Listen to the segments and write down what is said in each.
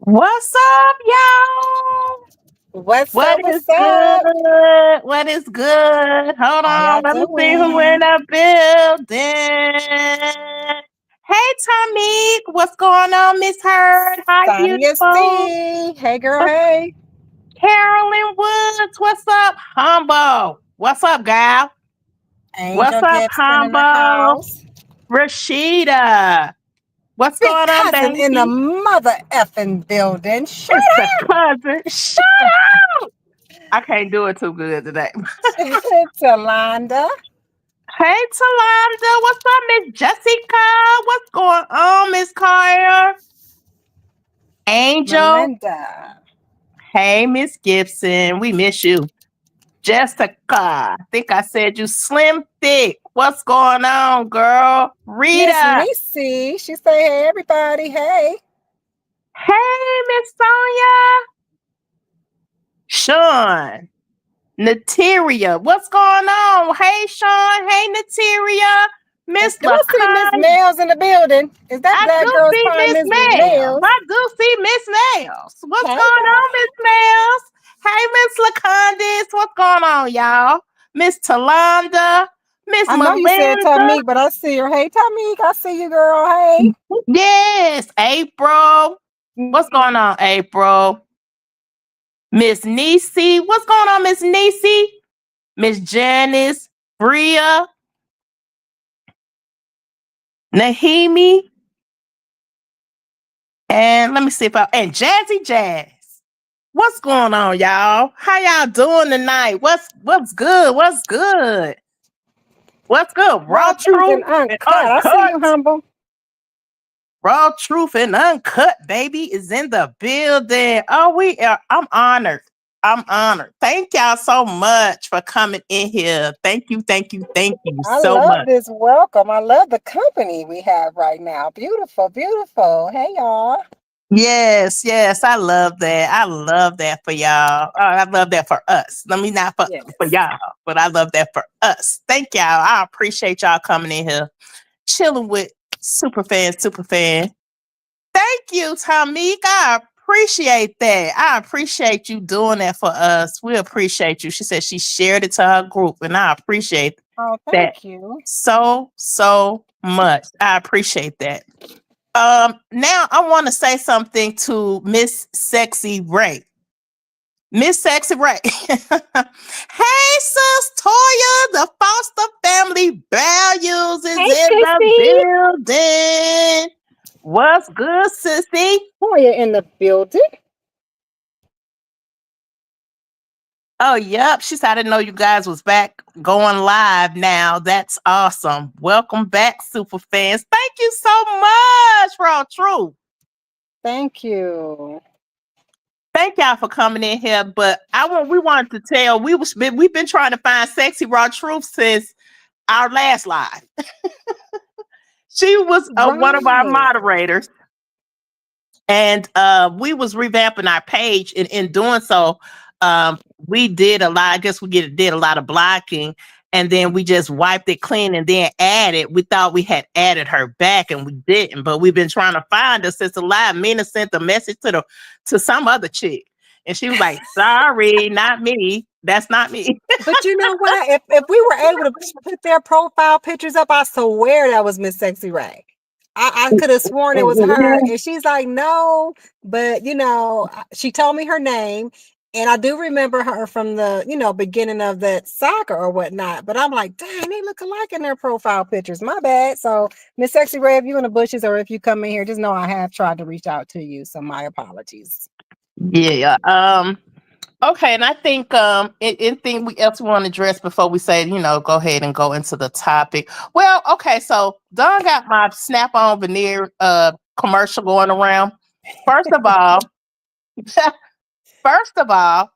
What's up, y'all? What's What up? is What's up? good? What is good? Hold How on, y'all let me see who in doing? the building. Hey, Tommy, what's going on, Miss Heard? Hi, Sonya beautiful. C. Hey, girl. Hey. Carolyn Woods, what's up, Humbo? What's up, gal? What's Angel up, Gibson in the Humbo? house. Rashida, what's Big going on, cousin in the baby? mother effing building. Shut It's the cousin. Shut up! I can't do it too good today. up, Talonda. Hey, Talanda, what's up, Miss Jessica? What's going on, Miss Kaya? Angel, Melinda. hey, Miss Gibson, we miss you. Jessica, I think I said you slim thick. What's going on, girl? Miss Rita, Nisi. She say, hey, everybody. Hey. hey, Miss Sonia. Sean, Nateria, what's going on? Hey, Sean, hey, Nateria. Miss Do I see Miss LaCon, Nails in the building? Is that I black do girl's see prime Miss Miss Nails. Nails? I do see Miss Nails. What's Hey, going girl. on, Miss Nails? Hey, Miss LaCondis. What's going on, y'all? Miss Talonda, Miss I know you said Melinda. Tamique, but I see her. Hey, Tamique, I see you, girl. Hey. Yes, April. What's going on, April? Miss Nisi. What's going on, Miss Nisi? Miss Janice, Bria, Nahimi, and let me see if I and Jazzy Jazz. What's going on, y'all? How y'all doing tonight? What's good? What's good? What's good? Raw Raw truth and truth and uncut. I see you, uncut. humble. Raw truth and uncut, baby, is in the building. Oh, we are. I'm honored. I'm honored. Thank y'all so much for coming in here. Thank you, thank you, thank you I so love much. this welcome. I love the company we have right now. Beautiful, beautiful. Hey, y'all. Yes, yes, I love that. I love that for y'all. I love that for us. I mean, not for Yes. y'all, but I love that for us. Thank y'all. I appreciate y'all coming in here, chilling with super fan. Thank you, Tamika. I appreciate that. I appreciate you doing that for us. We appreciate you. She said she shared it to her group, and I appreciate Oh, that thank you. so much. I appreciate that. Now I want to say something to Miss Sexy Ray. Miss Sexy Ray. Hey, sis Toya, the Foster Family Values is Hey, in sissy. the building. What's good, sissy? Toya in the building. Oh, yep. She said, I didn't know you guys was back going live now. That's awesome. Welcome back, super fans. Thank you so much, Raw Truth. Thank you. Thank y'all for coming in here. But we wanted to tell we've been trying to find sexy Raw Truth since our last live. She was one of our Right. moderators, and we was revamping our page. In doing so, we did a lot. I guess did a lot of blocking, and then we just wiped it clean and then added. We thought we had added her back, and we didn't. But we've been trying to find her since the live. Mina sent a message to some other chick, and she was like, "Sorry, not me. That's not me." But you know what? If we were able to put their profile pictures up, I swear that was Miss Sexy Ray. I could have sworn it was her. And she's like, no, but she told me her name. And I do remember her from the, beginning of that soccer or whatnot. But I'm like, dang, they look alike in their profile pictures. My bad. So Miss Sexy Ray, if you in the bushes or if you come in here, just know I have tried to reach out to you. So my apologies. Yeah. Okay, and I think anything else we want to address before we say, go ahead and go into the topic. Well, okay, so Don got my Snap-on veneer commercial going around. First of all, first of all,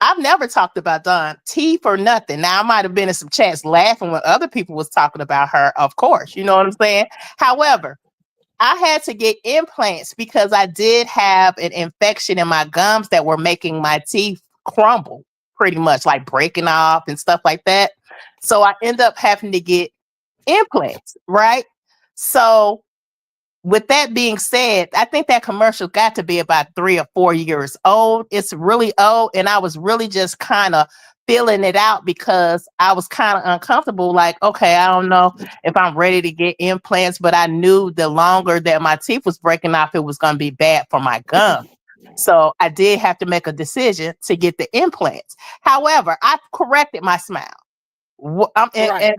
I've never talked about Don T for nothing. Now I might have been in some chats laughing when other people was talking about her, of course. You know what I'm saying? However, I had to get implants because I did have an infection in my gums that were making my teeth crumble pretty much, like breaking off and stuff like that. So I end up having to get implants, right? So with that being said, I think that commercial got to be about 3 or 4 years old. It's really old. And I was really just kind of feeling it out because I was kind of uncomfortable. Like, okay, I don't know if I'm ready to get implants, but I knew the longer that my teeth was breaking off, it was going to be bad for my gum. So I did have to make a decision to get the implants. However, I corrected my smile. And, Right.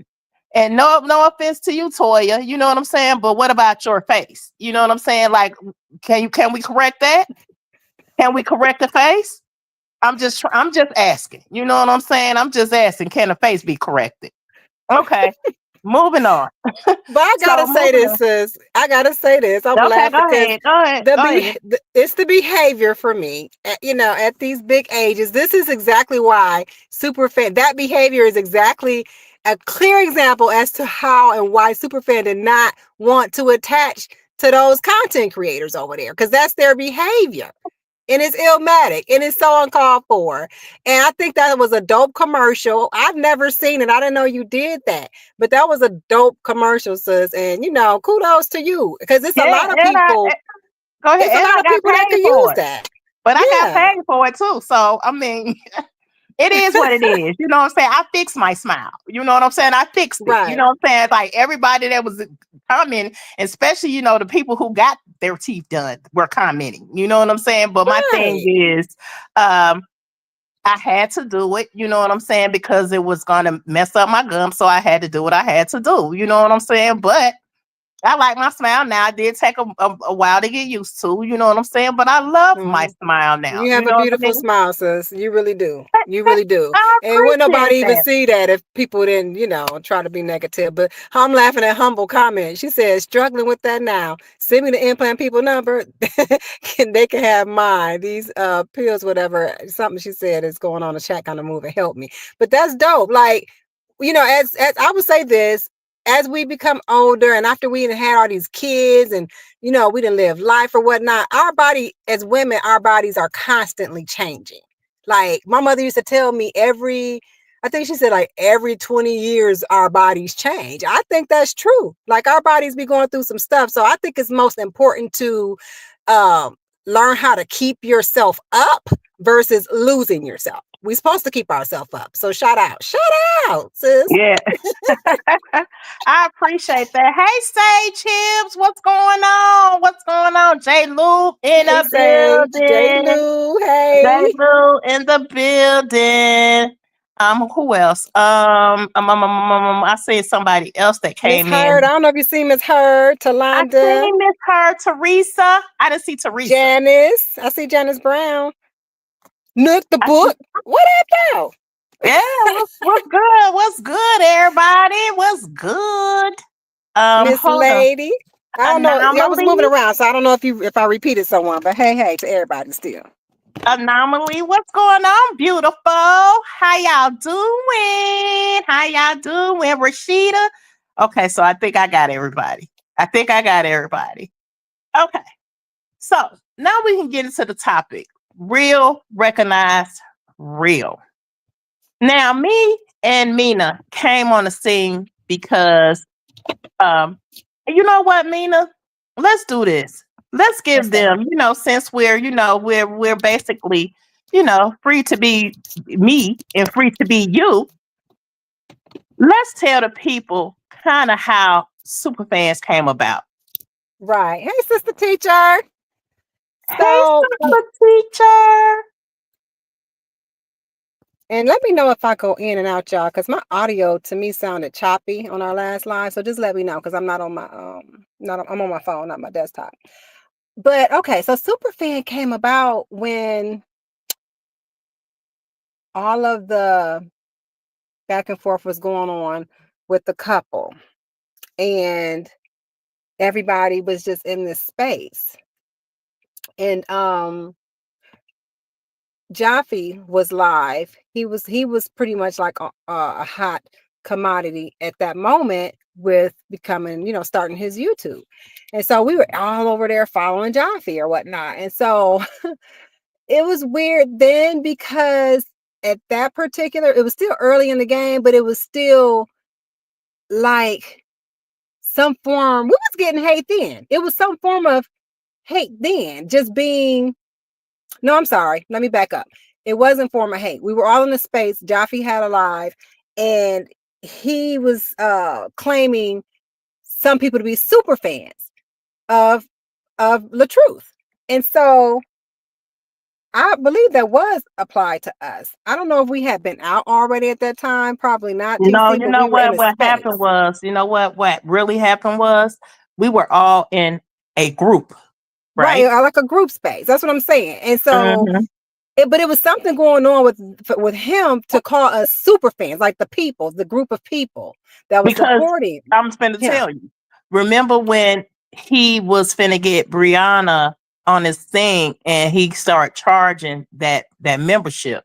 and no offense to you, Toya. You know what I'm saying? But what about your face? You know what I'm saying? Like, can we correct that? Can we correct the face? I'm just asking. You know what I'm saying? I'm just asking. Can the face be corrected? Okay, moving on. But I So gotta say moving this, on. sis. I gotta say this. I'm Okay, laughing go because ahead. Go ahead. Go ahead. it's the behavior for me. At these big ages, this is exactly why superfan. That behavior is exactly a clear example as to how and why superfan did not want to attach to those content creators over there, because that's their behavior. And it's illmatic and it's so uncalled for. And I think that was a dope commercial. I've never seen it. I didn't know you did that, but that was a dope commercial, sis. And kudos to you, because it's a Yeah, lot of and people. go ahead. It's a And lot I of got people that paid could use for it. that. But I got Yeah. paid for it too. So I mean, it is what it is. You know what I'm saying? I fixed my smile. You know what I'm saying? I fixed it. You Right. know what I'm saying? Like everybody that was commenting, especially, the people who got their teeth done were commenting. You know what I'm saying? But my thing Right. is, I had to do it. You know what I'm saying? Because it was going to mess up my gum. So I had to do what I had to do. You know what I'm saying? But I like my smile now. It did take a while to get used to, you know what I'm saying? But I love my Mhm. smile now. You You have a know what I beautiful mean? smile, sis. You really do. You really do. I And wouldn't appreciate nobody even that. see that if people didn't, try to be negative. But I'm laughing at Humble comment. She said, struggling with that now. Send me the implant people number. They can have mine. These pills, whatever. Something she said is going on the chat kind of move and help me. But that's dope. Like, as I would say this, as we become older and after we had all these kids and we didn't live life or whatnot. Our body, as women, our bodies are constantly changing. Like my mother used to tell me I think she said like every 20 years, our bodies change. I think that's true. Like our bodies be going through some stuff. So I think it's most important to um, learn how to keep yourself up versus losing yourself. We're supposed to keep ourselves up. So shout out, sis. Yeah. I appreciate that. Hey, Sage Hibbs, what's going on? What's going on? J. Lou in Hey, the Sage, J. building. Lou, J. hey. Lou in the building. Who else? I see somebody else that Miss came Heard. in. I don't know if you see Miss Heard, I Talonda, seen Miss Her, Teresa. I didn't see Teresa. Janice. I see Janice Brown. Nook the I see, book. What happened? yeah, what's good? What's good, everybody? What's good? Miss Hold on. Lady. I don't know. I was Anomaly, moving around, so I don't know if I repeated someone, but hey to everybody still. Anomaly, what's going on, beautiful? How y'all doing? How y'all doing, Rashida? Okay, so I think I got everybody. Okay, so now we can get into the topic. Real, recognized, real. Now, me and Mina came on the scene because, um, you know what, Mina? Let's do this. Let's What's give that? them, since we're basically, free to be me and free to be you. Let's tell the people kind of how Superfans came about. Right. Hey, sister teacher. Hey, So, super teacher. and let me know if I go in and out, y'all, because my audio to me sounded choppy on our last line. So just let me know, because I'm not on my I'm on my phone, not my desktop. But okay, so Superfan came about when all of the back and forth was going on with the couple, and everybody was just in this space. And Jaffe was live. He was pretty much like a hot commodity at that moment with becoming, starting his YouTube. And so we were all over there following Jaffe or whatnot. And so it was weird then, because at that particular, it was still early in the game, but it was still like some form, we was getting hate then. It was some form of hate then, just being, no, I'm sorry. Let me back up. It wasn't form of hate. We were all in the space. Jaffe had a live, and he was claiming some people to be super fans of the truth. And so I believe that was applied to us. I don't know if we had been out already at that time. Probably not, No, TC, you but know we were in what? a What happened space. was, what really happened was we were all in a group, Right, right? like a group space. That's what I'm saying. And so, Hmm. but it was something going on with him to call us super fans, like the people, the group of people that was Because supporting I'm finna him. tell you. Remember when he was finna get Brianna on his thing and he started charging that membership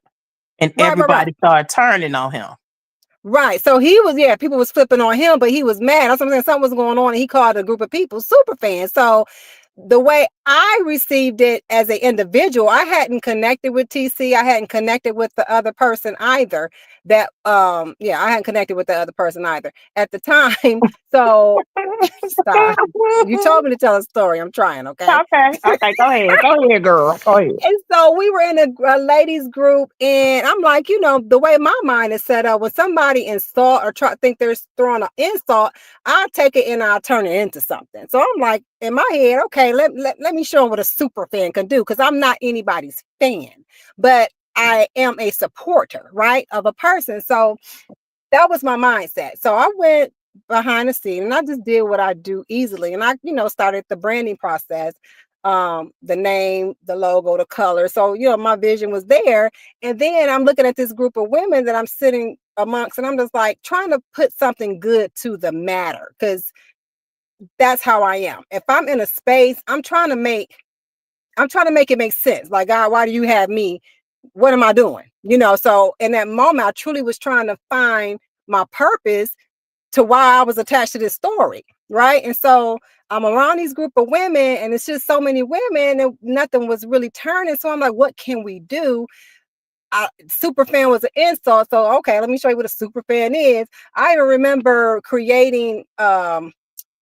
and Right, right, right. everybody started turning on him. Right. So he was, yeah, people was flipping on him, but he was mad. That's what I'm saying. Something was going on, and he called a group of people super fans. So the way I received it as an individual, I hadn't connected with TC. I hadn't connected with the other person either. Yeah, I hadn't connected with the other person either at the time. So stop. You told me to tell a story. I'm trying, okay? Okay, okay, go ahead, girl, go ahead. And so we were in a ladies group, and I'm like, the way my mind is set up, when somebody insult or think they're throwing an insult, I'll take it and I'll turn it into something. So I'm like, in my head, okay, let me show them what a super fan can do, because I'm not anybody's fan, but I am a supporter, right, of a person. So that was my mindset. So I went behind the scene and I just did what I do easily. And I, started the branding process, the name, the logo, the color. So, my vision was there. And then I'm looking at this group of women that I'm sitting amongst, and I'm just like trying to put something good to the matter, because that's how I am. If I'm in a space, I'm trying to make it make sense. Like, God, why do you have me? What am I doing? So in that moment, I truly was trying to find my purpose to why I was attached to this story. Right. And so I'm around these group of women, and it's just so many women, and nothing was really turning. So I'm like, what can we do? Super fan was an insult. So, okay, let me show you what a super fan is. I even remember creating,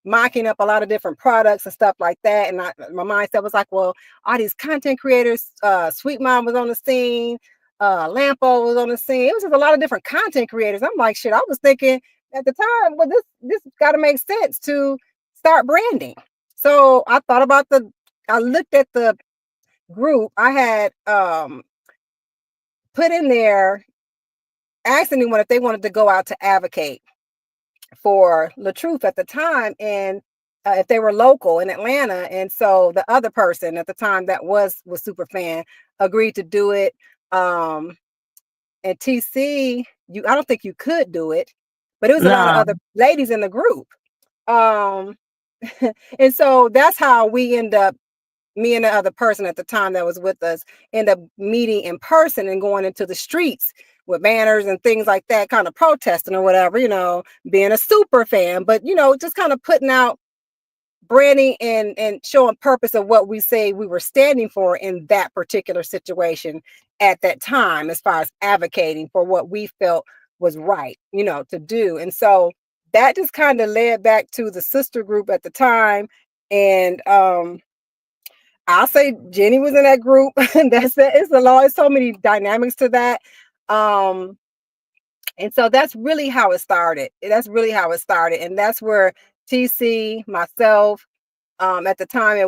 mocking up a lot of different products and stuff like that. And my mindset was like, well, all these content creators, Sweet Mom was on the scene, Lampo was on the scene. It was just a lot of different content creators. I'm like, shit, I was thinking at the time, well, this got to make sense to start branding. So I looked at the group. I had put in there, asked anyone if they wanted to go out to advocate for LaTruth at the time, and if they were local in Atlanta. And so the other person at the time that was super fan agreed to do it. And TC, I don't think you could do it, but it was a lot of No, other ladies in the group. Um, and so that's how we end up, me and the other person at the time that was with us, end up meeting in person and going into the streets with banners and things like that, kind of protesting or whatever, being a super fan, but just kind of putting out branding and showing purpose of what we say we were standing for in that particular situation at that time, as far as advocating for what we felt was right, to do. And so that just kind of led back to the sister group at the time. And I'll say Jenny was in that group. That's it. It's so many dynamics to that. Um, and so that's really how it started. And that's where TC, myself, at the time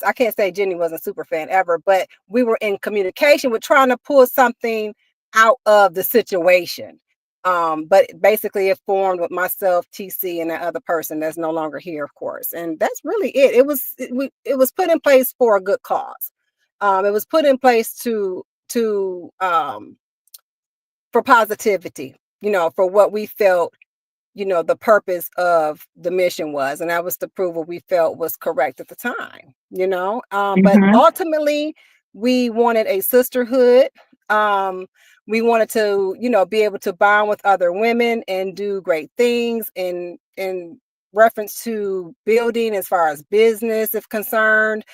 I can't say Jenny wasn't a super fan ever, but we were in communication with trying to pull something out of the situation. But basically it formed with myself, TC, and that other person that's no longer here, of course. And that's really it. It was put in place for a good cause. It was put in place for positivity, for what we felt, the purpose of the mission was, and that was to prove what we felt was correct at the time, but hmm, ultimately we wanted a sisterhood. We wanted to, be able to bond with other women and do great things in reference to building as far as business is concerned,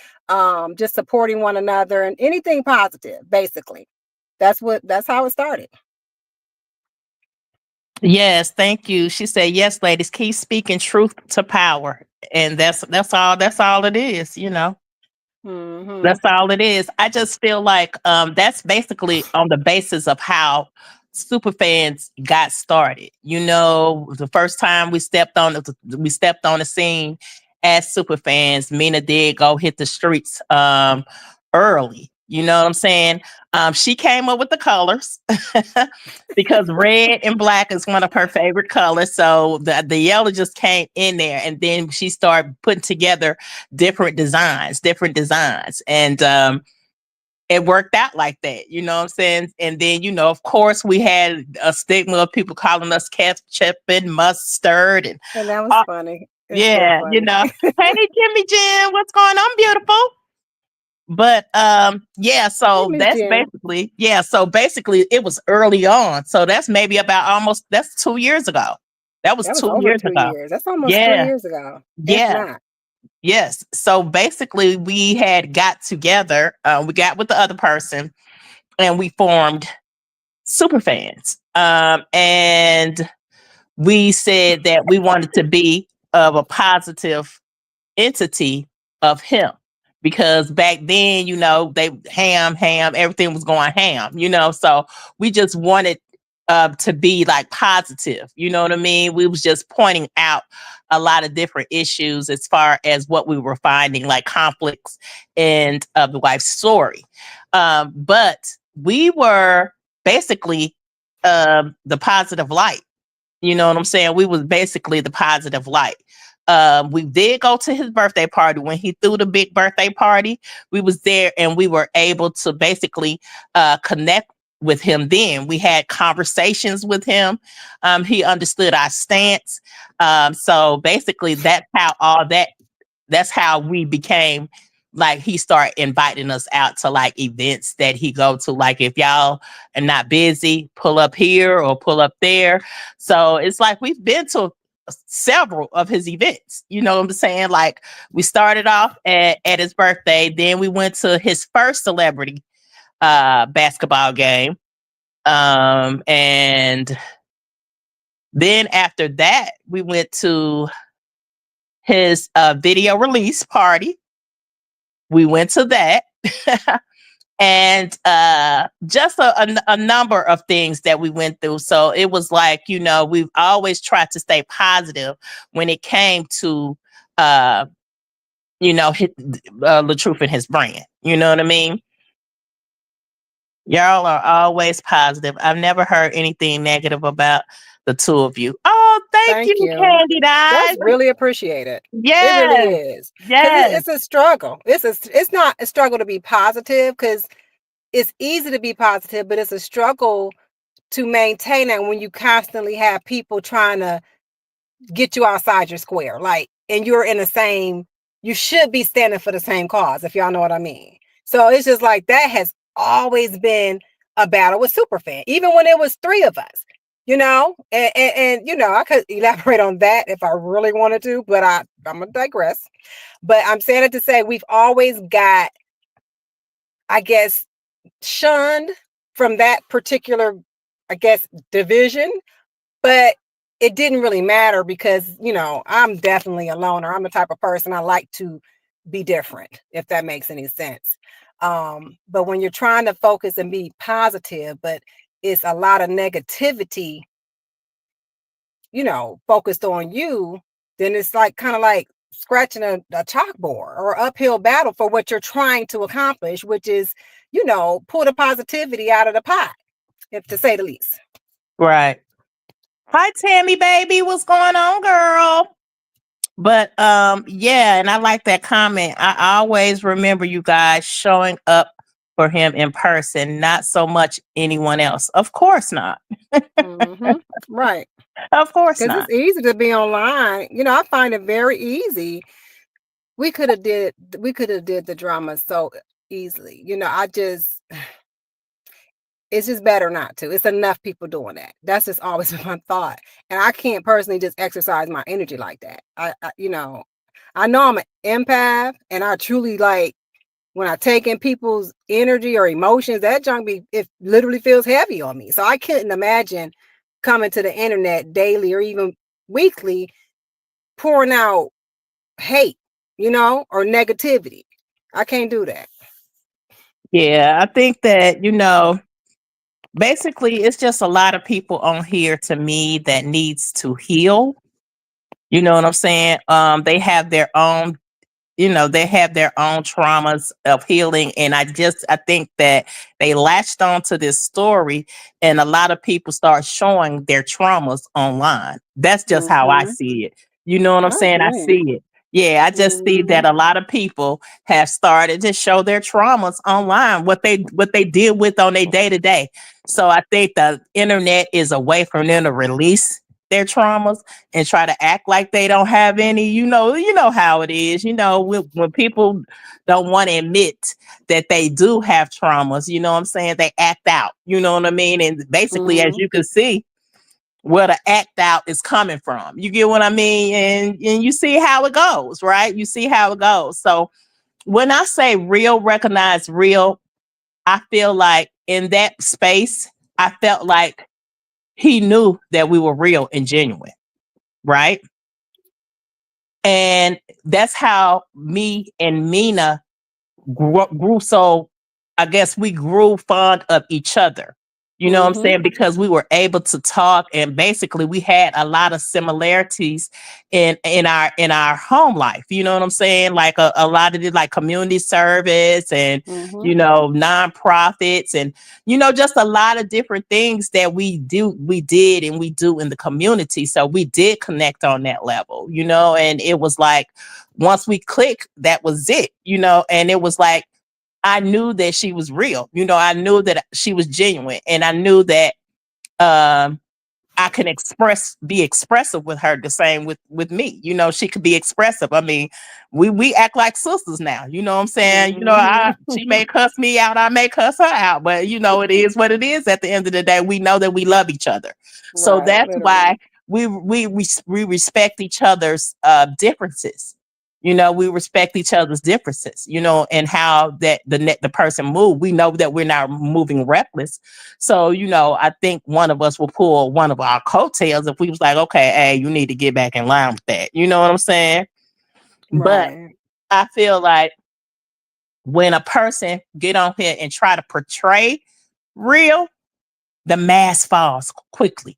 just supporting one another and anything positive, basically. That's how it started. Yes, thank you. She said, "Yes, ladies, keep speaking truth to power," and that's all. That's all it is. You know, Mm-hmm. that's all it is. I just feel like that's basically on the basis of how superfans got started. You know, the first time we stepped on the scene as superfans, Mina did go hit the streets early. You know what I'm saying? She came up with the colors because red and black is one of her favorite colors. So the yellow just came in there, and then she started putting together different designs, and it worked out like that. You know what I'm saying? And then, you know, of course, we had a stigma of people calling us ketchup and mustard, and And that was uh, funny. It's still yeah, you funny. know, hey Jimmy Jim, what's going on, beautiful? But yeah, Hey, so Miss that's Jim. basically yeah, so basically it was early on. So that's maybe about almost that's 2 years ago. That was That was two over years two ago. years. That's almost three Yeah, years ago, if yeah, not. yes. So basically we had got together, we got with the other person and we formed Superfans. And we said that we wanted to be of a positive entity of him, because back then, you know, they ham, everything was going ham, you know. So we just wanted to be like positive, you know what I mean? We was just pointing out a lot of different issues as far as what we were finding, like conflicts in the wife's story. But we were basically the positive light. You know what I'm saying? We was basically the positive light. We did go to his birthday party when he threw the big birthday party. We was there and we were able to basically connect with him. Then we had conversations with him. He understood our stance. So basically, that's how we became, like, he started inviting us out to like events that he go to, like if y'all are not busy, pull up here or pull up there. So it's like we've been to several of his events, you know what I'm saying? Like we started off at his birthday, then we went to his first celebrity basketball game, and then after that we went to his video release party. We went to that. And just a number of things that we went through. So it was like, you know, we've always tried to stay positive when it came to, uh, you know, the truth in his brand. You know what I mean? Y'all are always positive. I've never heard anything negative about the two of you. Oh, thank Thank you, you. Candy Eyes. That's really appreciated. It really Yes, is. Because yes, it's a struggle. It's not a struggle to be positive, because it's easy to be positive, but it's a struggle to maintain that when you constantly have people trying to get you outside your square. Like, and you're in the same, you should be standing for the same cause, if y'all know what I mean. So it's just like that has always been a battle with Superfan, even when it was three of us, you know, and you know, I could elaborate on that if I really wanted to, but I'm gonna digress. But I'm saying it to say we've always got, I guess, shunned from that particular, I guess, division, but it didn't really matter because, you know, I'm definitely a loner. I'm the type of person, I like to be different, if that makes any sense. But when you're trying to focus and be positive, but it's a lot of negativity, you know, focused on you, then it's like kind of like scratching a chalkboard or uphill battle for what you're trying to accomplish, which is, you know, pull the positivity out of the pot, if to say the least. right. Hi, Tammy, baby. What's going on, girl? But yeah, and I like that comment. I always remember you guys showing up for him in person, not so much anyone else. Of course not. Mm-hmm. Right. Of course Because not. it's easy to be online. You know, I find it very easy. We could have did the drama so easily. You know, it's just better not to. It's enough people doing that. That's just always been my thought. And I can't personally just exercise my energy like that. You know, I know I'm an empath, and I truly like when I take in people's energy or emotions, that junk it literally feels heavy on me. So I couldn't imagine coming to the internet daily or even weekly, pouring out hate, or negativity. I can't do that. Yeah, I think that, basically it's just a lot of people on here to me that needs to heal. You know what I'm saying? They have their own, they have their own traumas of healing. And I think that they latched on to this story, and a lot of people start showing their traumas online. That's just how I Mm-hmm. see it. You know what I'm I saying? I agree. see it. Yeah, I just see Mm-hmm. that a lot of people have started to show their traumas online, what they deal with on their day to day. So I think the internet is a way for them to release their traumas and try to act like they don't have any. You know how it is. When people don't want to admit that they do have traumas, you know what I'm saying? They act out. You know what I mean? And basically, as Mm-hmm. you can see, where the act out is coming from. You get what I mean? And you see how it goes, right? You see how it goes. So when I say real, recognize real, I feel like in that space, I felt like he knew that we were real and genuine, right? And that's how me and Mina grew so, I guess we grew fond of each other. You know what I'm Mm-hmm. saying? Because we were able to talk, and basically we had a lot of similarities in our home life. You know what I'm saying? Like a lot of the like community service and Mm-hmm. nonprofits and just a lot of different things that we did and we do in the community. So we did connect on that level, and it was like once we clicked, that was it, and it was like I knew that she was real. I knew that she was genuine, and I knew that um I can be expressive with her the same with me. She could be expressive. I mean, we act like sisters now. You know what I'm saying? She Mm-hmm. may cuss me out, I may cuss her out, but it is what it is. At the end of the day, we know that we love each other. So Right, that's why literally. we respect each other's differences. We respect each other's differences. And how that the person move. We know that we're not moving reckless, so, I think one of us will pull one of our coattails if we was like, okay, hey, you need to get back in line with that. You know what I'm saying? But Right. I feel like when a person get on here and try to portray real, the mask falls quickly.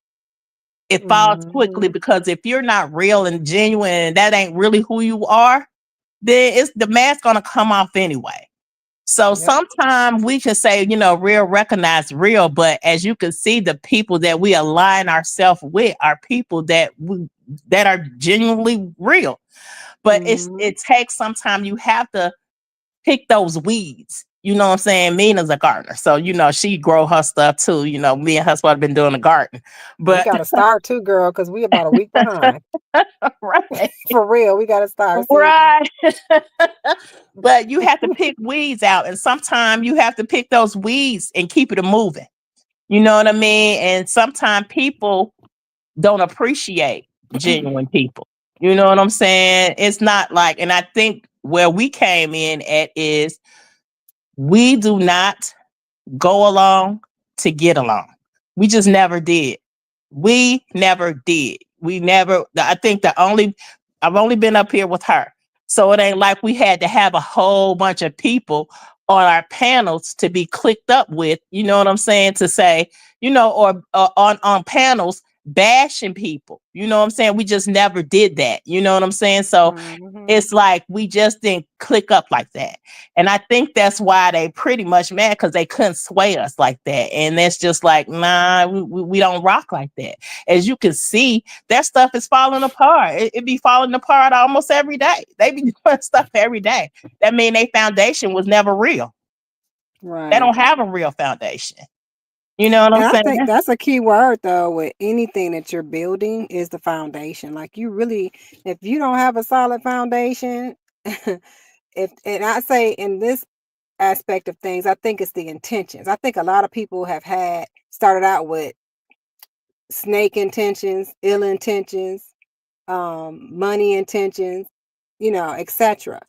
It falls quickly Mm-hmm. because if you're not real and genuine and that ain't really who you are, then it's the mask gonna come off anyway. So Yep. sometimes we can say, real, recognize real, but as you can see, the people that we align ourselves with are people that are genuinely real. But Mm-hmm. it takes some time. You have to pick those weeds. You know what I'm saying? Mina's a gardener, so she grow her stuff too. Me and her have been doing the garden, We but got to start too, girl, because we about a week behind. right, For real, we got to start seriously. right. But you have to pick weeds out, and sometimes you have to pick those weeds and keep it moving. You know what I mean? And sometimes people don't appreciate genuine people. You know what I'm saying? It's not like, and I think where we came in at is we do not go along to get along. We just never did. We never did. We never, I think I've only been up here with her. So it ain't like we had to have a whole bunch of people on our panels to be clicked up with, you know what I'm saying? To say, or on panels bashing people. You know what I'm saying? We just never did that. You know what I'm saying? So Mm-hmm. it's like we just didn't click up like that. And I think that's why they pretty much mad because they couldn't sway us like that. And that's just like, nah, we don't rock like that. As you can see, their stuff is falling apart. It be falling apart almost every day. They be doing stuff every day. That mean their foundation was never real. They Right. don't have a real foundation. You know what I'm And I saying? think that's a key word though with anything that you're building is the foundation. Like you really, if you don't have a solid foundation, and I say in this aspect of things, I think it's the intentions. I think a lot of people have had started out with snake intentions, ill intentions, money intentions, etc.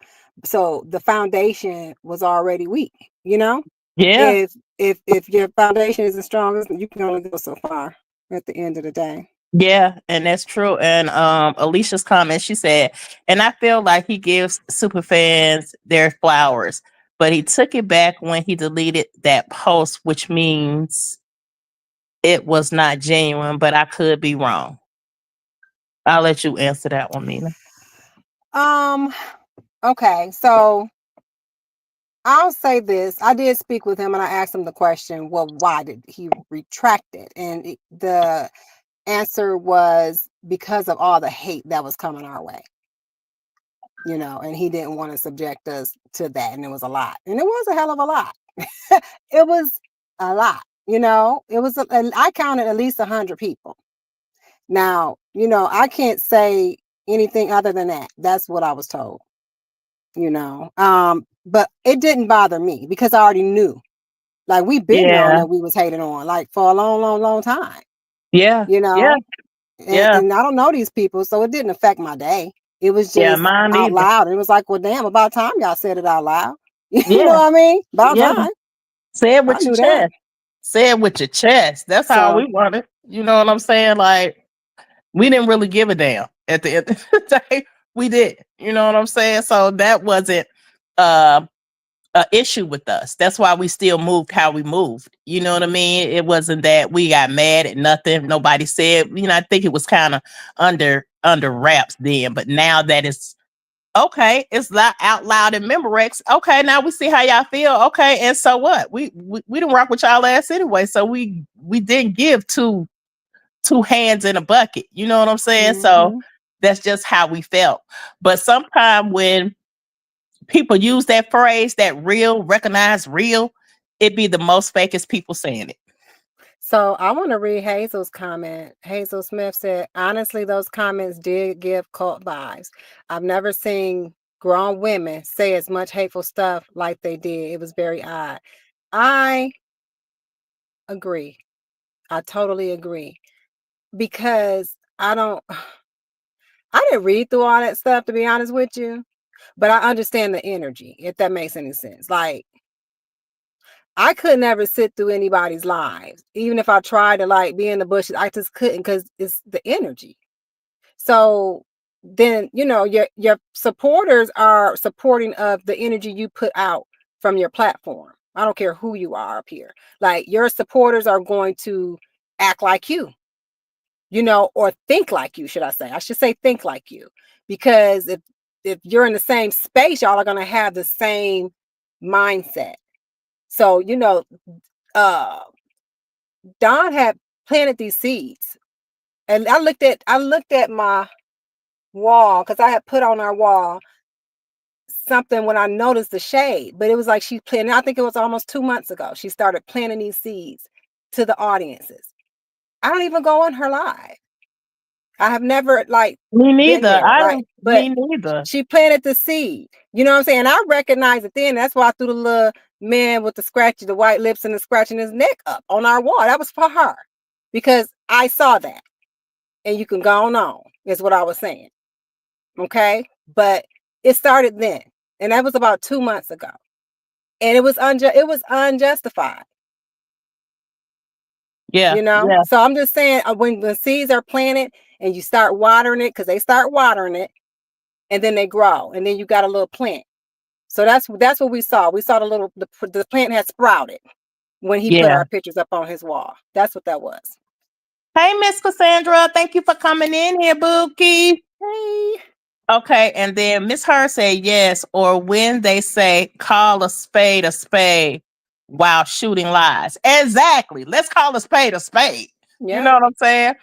So the foundation was already weak, you know? Yeah. If your foundation isn't strong, you can only go so far. at the end of the day. Yeah, and that's true. And Alicia's comment, she said, and I feel like he gives super fans their flowers, but he took it back when he deleted that post, which means it was not genuine, but I could be wrong. I'll let you answer that one, Mina. Um, okay, so I'll say this. I did speak with him and I asked him the question, well, why did he retract it? And the answer was because of all the hate that was coming our way, and he didn't want to subject us to that. And it was a lot. And it was a hell of a lot. It was a lot, it was, I counted at least 100 people. Now, I can't say anything other than that. That's what I was told, but it didn't bother me because I already knew. Like, we've been known Yeah, that we was hated on, like, for a long, long, long time, yeah, you yeah, know, yeah, and I don't know these people, so it didn't affect my day. It was yeah. just Mine out either. loud. It was like, well, damn, about time y'all said it out loud. You know Yeah, what I mean? About yeah. time. Say it I with your knew that. chest. Say it with your chest. That's how we So, want it. You know what I'm saying? Like, we didn't really give a damn at the end of the day. We did. You know what I'm saying? So that wasn't uh, a issue with us. That's why we still moved how we moved. You know what I mean? It wasn't that we got mad at nothing. Nobody said. I think it was kind of under wraps then. But now that it's okay, it's not out loud in Memorex. Okay, now we see how y'all feel. Okay, and so what? We didn't rock with y'all ass anyway. So we didn't give two hands in a bucket. You know what I'm saying? So mm-hmm. that's just how we felt. But sometimes when people use that phrase, that real, recognize real, it be the most fakest people saying it. So I want to read Hazel's comment. Hazel Smith said, honestly, those comments did give cult vibes. I've never seen grown women say as much hateful stuff like they did. It was very odd. I agree. I totally agree. Because I didn't read through all that stuff, to be honest with you, but I understand the energy, if that makes any sense. Like, I could never sit through anybody's lives. Even if I tried to, like, be in the bushes, I just couldn't, because it's the energy. So then, your supporters are supporting of the energy you put out from your platform. I don't care who you are up here. Like, your supporters are going to act like you, or think like you, should I say. I should say think like you. Because if you're in the same space, y'all are going to have the same mindset. So, uh Don had planted these seeds. And I looked at my wall, because I had put on our wall something when I noticed the shade, but it was like she planted, I think it was almost 2 months ago, she started planting these seeds to the audiences. I don't even go on her live. I have never, like, Me been neither. there, I right? don't. But Me neither. she planted the seed. You know what I'm saying? I recognized it then. That's why I threw the little man with the white lips and the scratching his neck up on our wall. That was for her, because I saw that. And you can go on, is what I was saying. Okay? But it started then. And that was about 2 months ago. And it was unjustified. Yeah, yeah, So I'm just saying, when the seeds are planted and you start watering it, because they start watering it, and then they grow, and then you got a little plant. So that's what we saw. We saw the plant had sprouted when he put yeah. our pictures up on his wall. That's what that was. Hey, Miss Cassandra, thank you for coming in here, Bookie. Hey. Okay, and then Miss Her said yes, or when they say call a spade while shooting lies. Exactly. Let's call a spade a spade. You Yeah. know what I'm saying?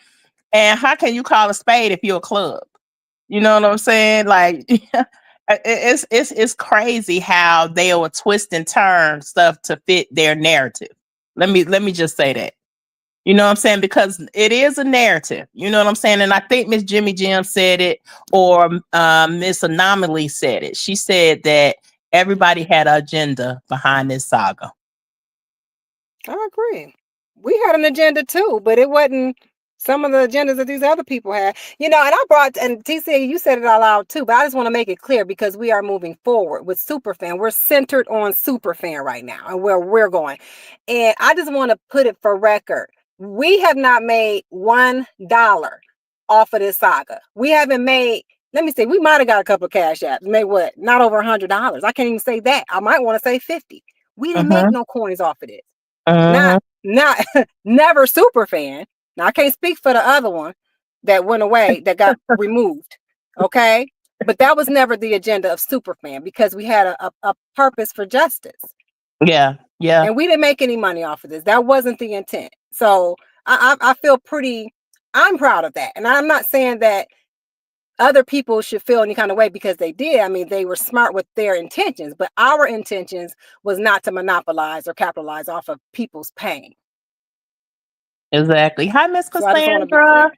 And how can you call a spade if you're a club? You know what I'm saying? Like it's crazy how they will twist and turn stuff to fit their narrative. Let me just say that. You know what I'm saying? Because it is a narrative. You know what I'm saying? And I think Miss Jimmy Jim said it, or Miss Anomaly said it. She said that everybody had an agenda behind this saga. I agree. We had an agenda too, but it wasn't some of the agendas that these other people had. And TC, you said it out loud too, but I just want to make it clear, because we are moving forward with Superfan. We're centered on Superfan right now and where we're going. And I just want to put it for record. we have not made $1 off of this saga. We haven't made, let me see, we might have got a couple of cash apps. Made what? Not over $100. I can't even say that. I might want to say 50. We didn't make Mm-hmm. no coins off of this. Mm-hmm. Not never super fan. Now I can't speak for the other one that went away, that got removed. Okay. But that was never the agenda of Superfan, because we had a purpose for justice. Yeah. Yeah. And we didn't make any money off of this. That wasn't the intent. So I feel pretty, I'm proud of that. And I'm not saying that other people should feel any kind of way because they did. I mean, they were smart with their intentions, but our intentions was not to monopolize or capitalize off of people's pain. Exactly. Hi, Miss So I just want to be clear.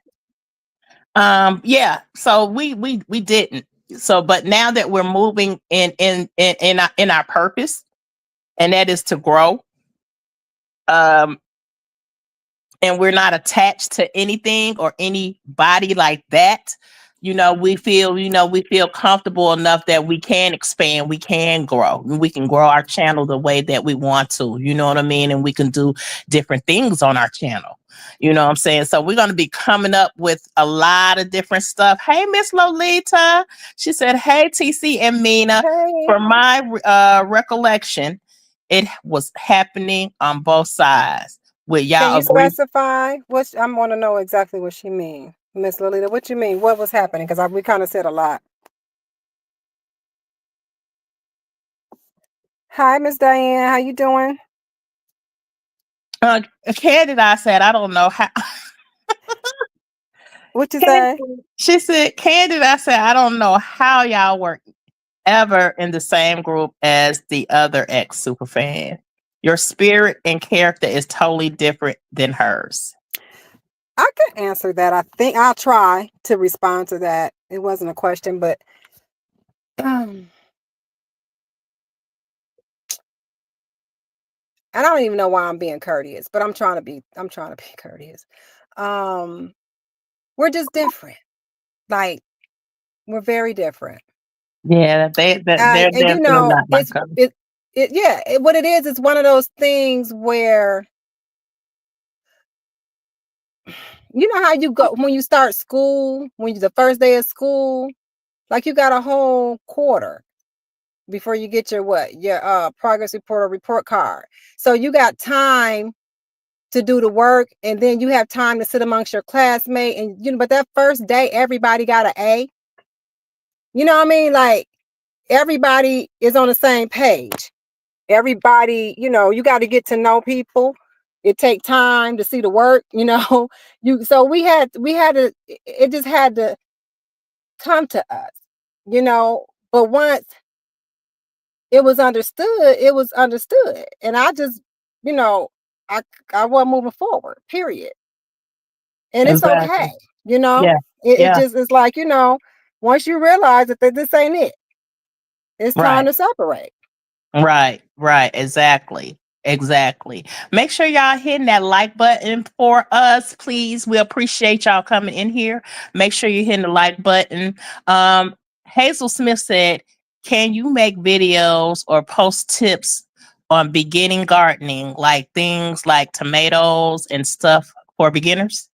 Cassandra. Yeah. So we didn't. So, but now that we're moving in our purpose, and that is to grow, um, and we're not attached to anything or anybody like that. We feel comfortable enough that we can expand, we can grow, and we can grow our channel the way that we want to, you know what I mean? And we can do different things on our channel. You know what I'm saying? So we're going to be coming up with a lot of different stuff. Hey, Miss Lolita. She said, hey, TC and Mina. Hey, From my recollection, it was happening on both sides. Will can y'all you agree? specify what? I want to know exactly what she mean, Miss Lolita. What you mean? What was happening? Because we kind of said a lot. Hi, Miss Diane. How you doing? Candid, I said, I don't know how. What you Candid, say? she said, Candid, I said, I don't know how y'all were ever in the same group as the other ex super fan. Your spirit and character is totally different than hers. I could answer that. I think I'll try to respond to that. It wasn't a question, but I don't even know why I'm being courteous, but I'm trying to be courteous. We're just different. Like, we're very different. Yeah, they're And you definitely know, not my color. what it is, it's one of those things where, you know how you go when you start school, the first day of school, like you got a whole quarter before you get your progress report or report card. So you got time to do the work, and then you have time to sit amongst your classmates, and but that first day everybody got an A. You know what I mean? Like, everybody is on the same page. Everybody, you got to get to know people. It take time to see the work, so we had to, it just had to come to us. But once it was understood. And I just, you know, I I wasn't moving forward, period. And it's Exactly. okay, you know. Yeah. It Yeah. just is like, once you realize that this ain't it, it's time Right. to separate. Right, right, exactly. Exactly. Make sure y'all hitting that like button for us, please. We appreciate y'all coming in here. Make sure you're hitting the like button. Hazel Smith said, can you make videos or post tips on beginning gardening, like things like tomatoes and stuff for beginners?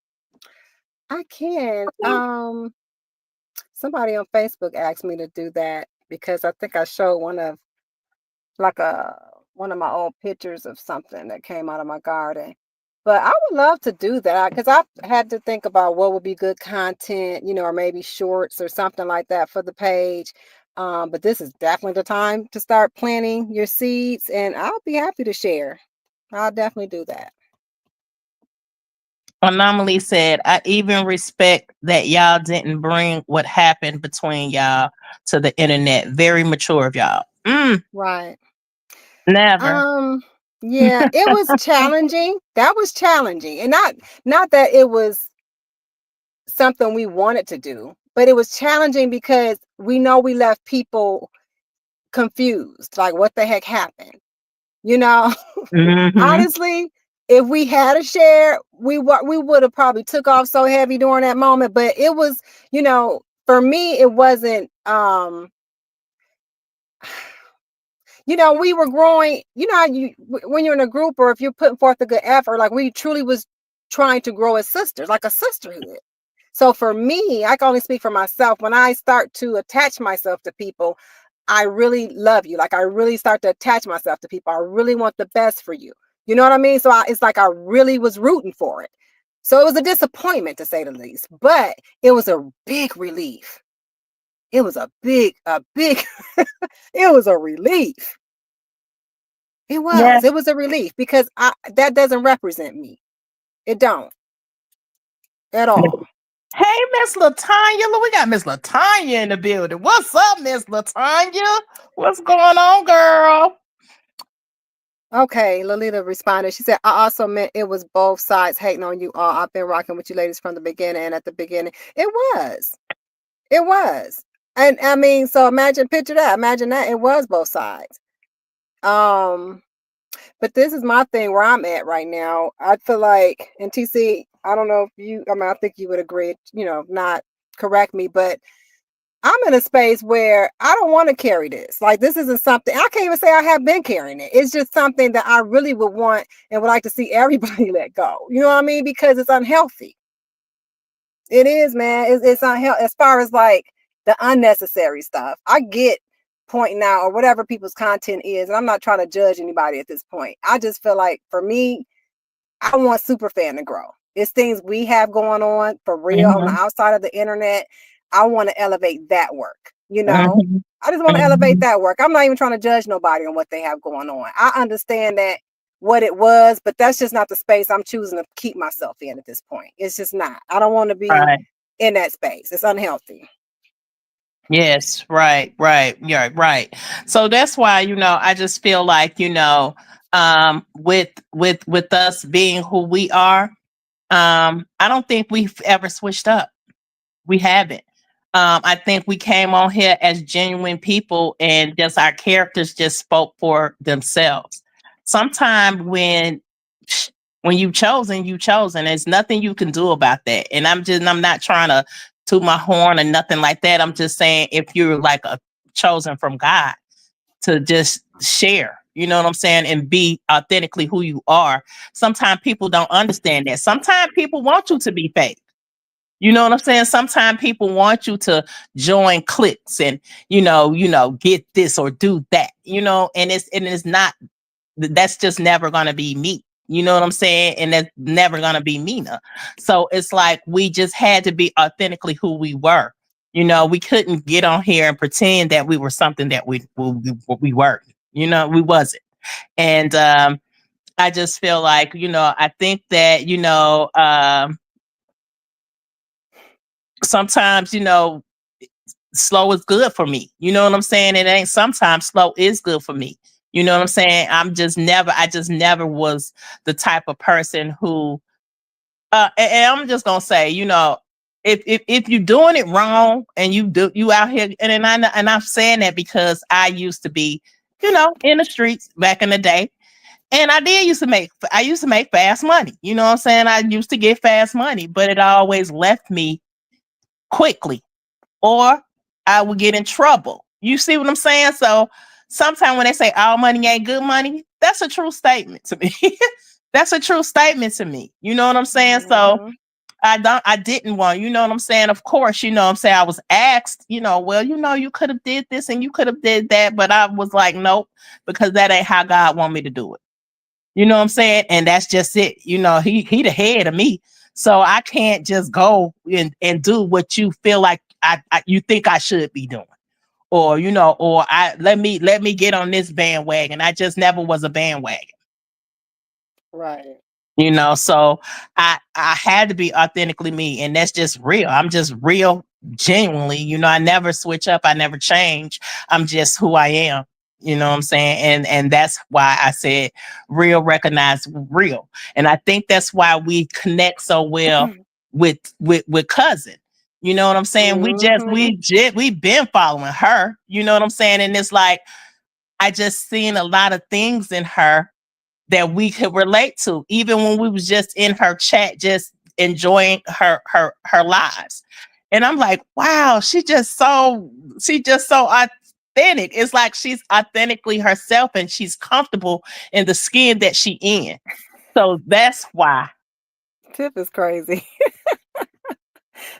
I can. Somebody on Facebook asked me to do that because I think I showed one of my old pictures of something that came out of my garden. But I would love to do that because I've had to think about what would be good content, or maybe shorts or something like that for the page. But this is definitely the time to start planting your seeds, and I'll be happy to share. I'll definitely do that. Anomaly said, I even respect that y'all didn't bring what happened between y'all to the internet. Very mature of y'all. Right. Never. Um, yeah, it was challenging. That was challenging. And not that it was something we wanted to do, but it was challenging because we know we left people confused, like what the heck happened. You know, Mm-hmm. honestly, if we had a share, we would have probably took off so heavy during that moment. But it was, for me, it wasn't. We were growing. You know how when you're in a group or if you're putting forth a good effort, like we truly was trying to grow as sisters, like a sisterhood. So for me, I can only speak for myself. When I start to attach myself to people, I really love you. Like I really start to attach myself to people. I really want the best for you. You know what I mean? So it's like I really was rooting for it. So it was a disappointment to say the least, but it was a big relief. It was a big, it was a relief. Yeah. It was a relief because that doesn't represent me. It don't at all. Hey, Miss Latanya. Look, we got Miss Latanya in the building. What's up, Miss Latanya? What's going on, girl? Okay, Lolita responded. She said, I also meant it was both sides hating on you all. I've been rocking with you ladies from the beginning, and at the beginning, it was. It was. And I mean, so picture that. Imagine that it was both sides. Um, but this is my thing where I'm at right now. I feel like, and TC, I don't know if I think you would agree, not correct me, but I'm in a space where I don't want to carry this. Like, this isn't something I can't even say I have been carrying it. It's just something that I really would want and would like to see everybody let go. You know what I mean? Because it's unhealthy. It is, man. It's unhealthy as far as like the unnecessary stuff. I get pointing out or whatever people's content is, and I'm not trying to judge anybody at this point. I just feel like for me, I want Superfan to grow. It's things we have going on for real on the Mm-hmm. outside of the internet. I want to elevate that work. Mm-hmm. I just want to elevate Mm-hmm. that work. I'm not even trying to judge nobody on what they have going on. I understand that what it was, but that's just not the space I'm choosing to keep myself in at this point. It's just not. I don't want to be Right. in that space. It's unhealthy. Yes, right, right. Yeah, right. So that's why, I just feel like, with us being who we are, I don't think we've ever switched up. We haven't. I think we came on here as genuine people and just our characters just spoke for themselves. Sometimes when you chosen, you chosen. There's nothing you can do about that. And I'm not trying to toot my horn or nothing like that. I'm just saying if you're like a chosen from God to just share, you know what I'm saying, and be authentically who you are. Sometimes people don't understand that. Sometimes people want you to be fake. You know what I'm saying? Sometimes people want you to join cliques and get this or do that. And it's not. That's just never gonna be me. You know what I'm saying? And that's never gonna be Mina. So it's like we just had to be authentically who we were. We couldn't get on here and pretend that we were something that we weren't. We wasn't. And I just feel like I think that sometimes slow is good for me. You know what I'm saying? It ain't sometimes slow is good for me. You know what I'm saying? I just never was the type of person who, and I'm just gonna say, if you're doing it wrong and you out here, and I'm saying that because I used to be, in the streets back in the day, and I used to make fast money. You know what I'm saying? I used to get fast money, but it always left me quickly or I would get in trouble. You see what I'm saying? So sometimes when they say all money ain't good money, that's a true statement to me. That's a true statement to me. You know what I'm saying? So Mm-hmm. I didn't want, you know what I'm saying? Of course, I'm saying I was asked, well, you could have did this and you could have did that, but I was like, nope, because that ain't how God want me to do it. You know what I'm saying? And that's just it. He the head of me. So I can't just go and do what you feel like you think I should be doing. Or I let me get on this bandwagon. I just never was a bandwagon. Right. So I had to be authentically me, and that's just real. I'm just real genuinely. I never switch up, I never change. I'm just who I am. You know what I'm saying? And that's why I said real recognize real. And I think that's why we connect so well with cousin. You know what I'm saying? Mm-hmm. We've been following her. You know what I'm saying? And it's like I just seen a lot of things in her that we could relate to, even when we was just in her chat, just enjoying her lives. And I'm like, wow, she just so authentic. It's like she's authentically herself and she's comfortable in the skin that she in. So that's why. Tip is crazy.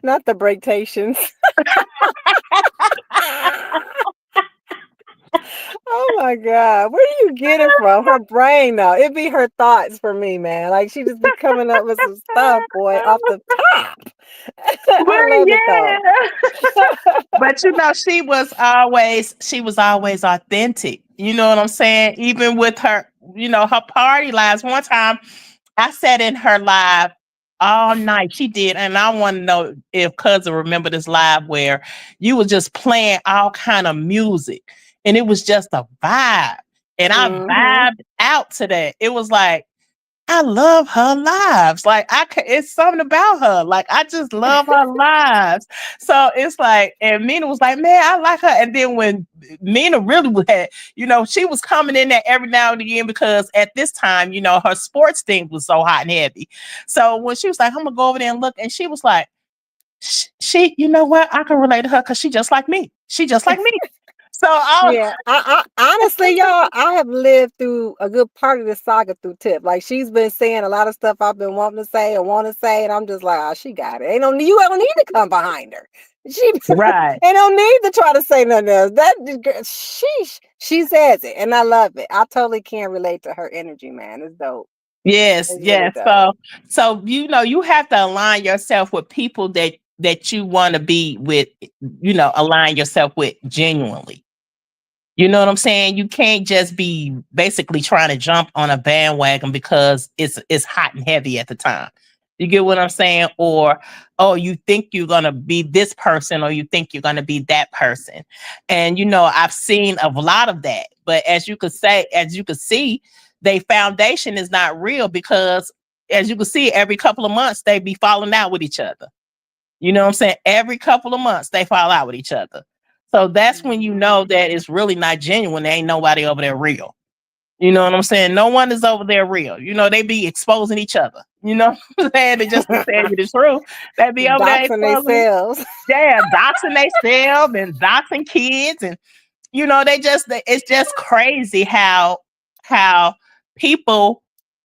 Not the breaktations. Oh my God. Where do you get it from? Her brain though. It be her thoughts for me, man. Like she just be coming up with some stuff, boy, off the top. Well, I love it though. yeah. But she was always authentic. You know what I'm saying? Even with her, her party lives. One time I sat in her live all night. She did, and I want to know if cousin remember this live where you was just playing all kind of music, and it was just a vibe. And I Hmm. vibed out to that. It was like I love her lives. Like it's something about her. Like I just love her lives. So it's like, and Mina was like, man, I like her. And then when Mina really had, she was coming in there every now and again because at this time, her sports thing was so hot and heavy. So when she was like, I'm gonna go over there and look, and she was like, she, you know what? I can relate to her because she just like me. She just like me. So I Yeah, I honestly, y'all, I have lived through a good part of this saga through Tip. Like she's been saying a lot of stuff I've been wanting to say and want to say, and I'm just like, oh, she got it. Ain't no, you don't need to come behind her. She right. ain't no need to try to say nothing else. She says it, and I love it. I totally can relate to her energy, man. It's dope. Yes, It's really yes. dope. So you have to align yourself with people that you want to be with, align yourself with genuinely. You know what I'm saying? You can't just be basically trying to jump on a bandwagon because it's hot and heavy at the time. You get what I'm saying? Or oh, you think you're gonna be this person, or you think you're gonna be that person. And I've seen a lot of that. But as you could see, their foundation is not real because as you can see, every couple of months they be falling out with each other. You know what I'm saying? Every couple of months they fall out with each other. So that's when you know Mhm. that it's really not genuine. There ain't nobody over there real. You know what I'm saying? No one is over there real. They be exposing each other. You know what I'm saying? And just to tell you the truth, they be over there Doxing exposing, themselves. yeah, doxing themselves and doxing kids. And it's just crazy how people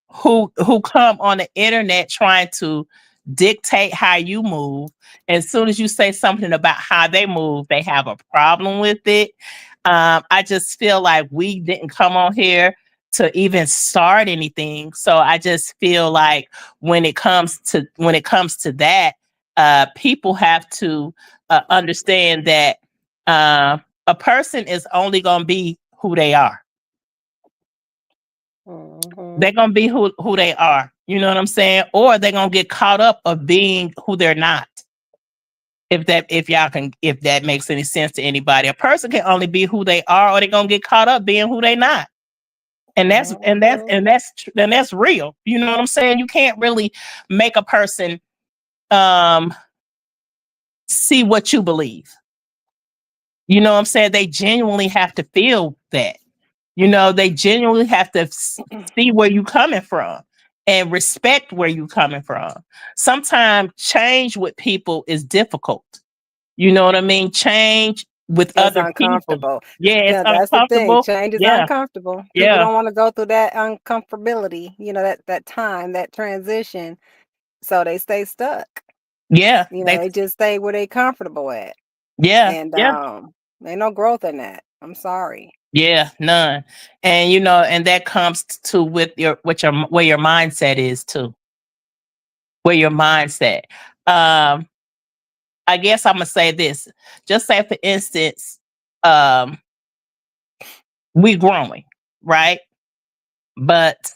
who come on the internet trying to dictate how you move. As soon as you say something about how they move, they have a problem with it. I just feel like we didn't come on here to even start anything. So I just feel like when it comes to that, people have to understand that uh, a person is only going to be who they are. Hmm. They're gonna be who they are. You know what I'm saying? Or they're gonna get caught up of being who they're not. If that makes any sense to anybody. A person can only be who they are, or they're gonna get caught up being who they not. And that's and that's Hmm. and that's tr- and that's real. You know what I'm saying? You can't really make a person um see what you believe. You know what I'm saying? They genuinely have to feel that. They genuinely have to see where you coming from and respect where you coming from. Sometimes change with people is difficult. You know what I mean? Change with It's other people. uncomfortable. Yeah, it's Yeah, that's the thing. uncomfortable. Change is Yeah, uncomfortable. People yeah, don't want to go through that uncomfortability, that time, that transition. So they stay stuck. yeah. They just stay where they comfortable at. Yeah, And yeah, ain't no growth in that. I'm sorry. yeah, none. And and that comes to with your where your mindset is too. Where your mindset. Um, I guess I'm gonna say this. Just say for instance, um, we growing, right? But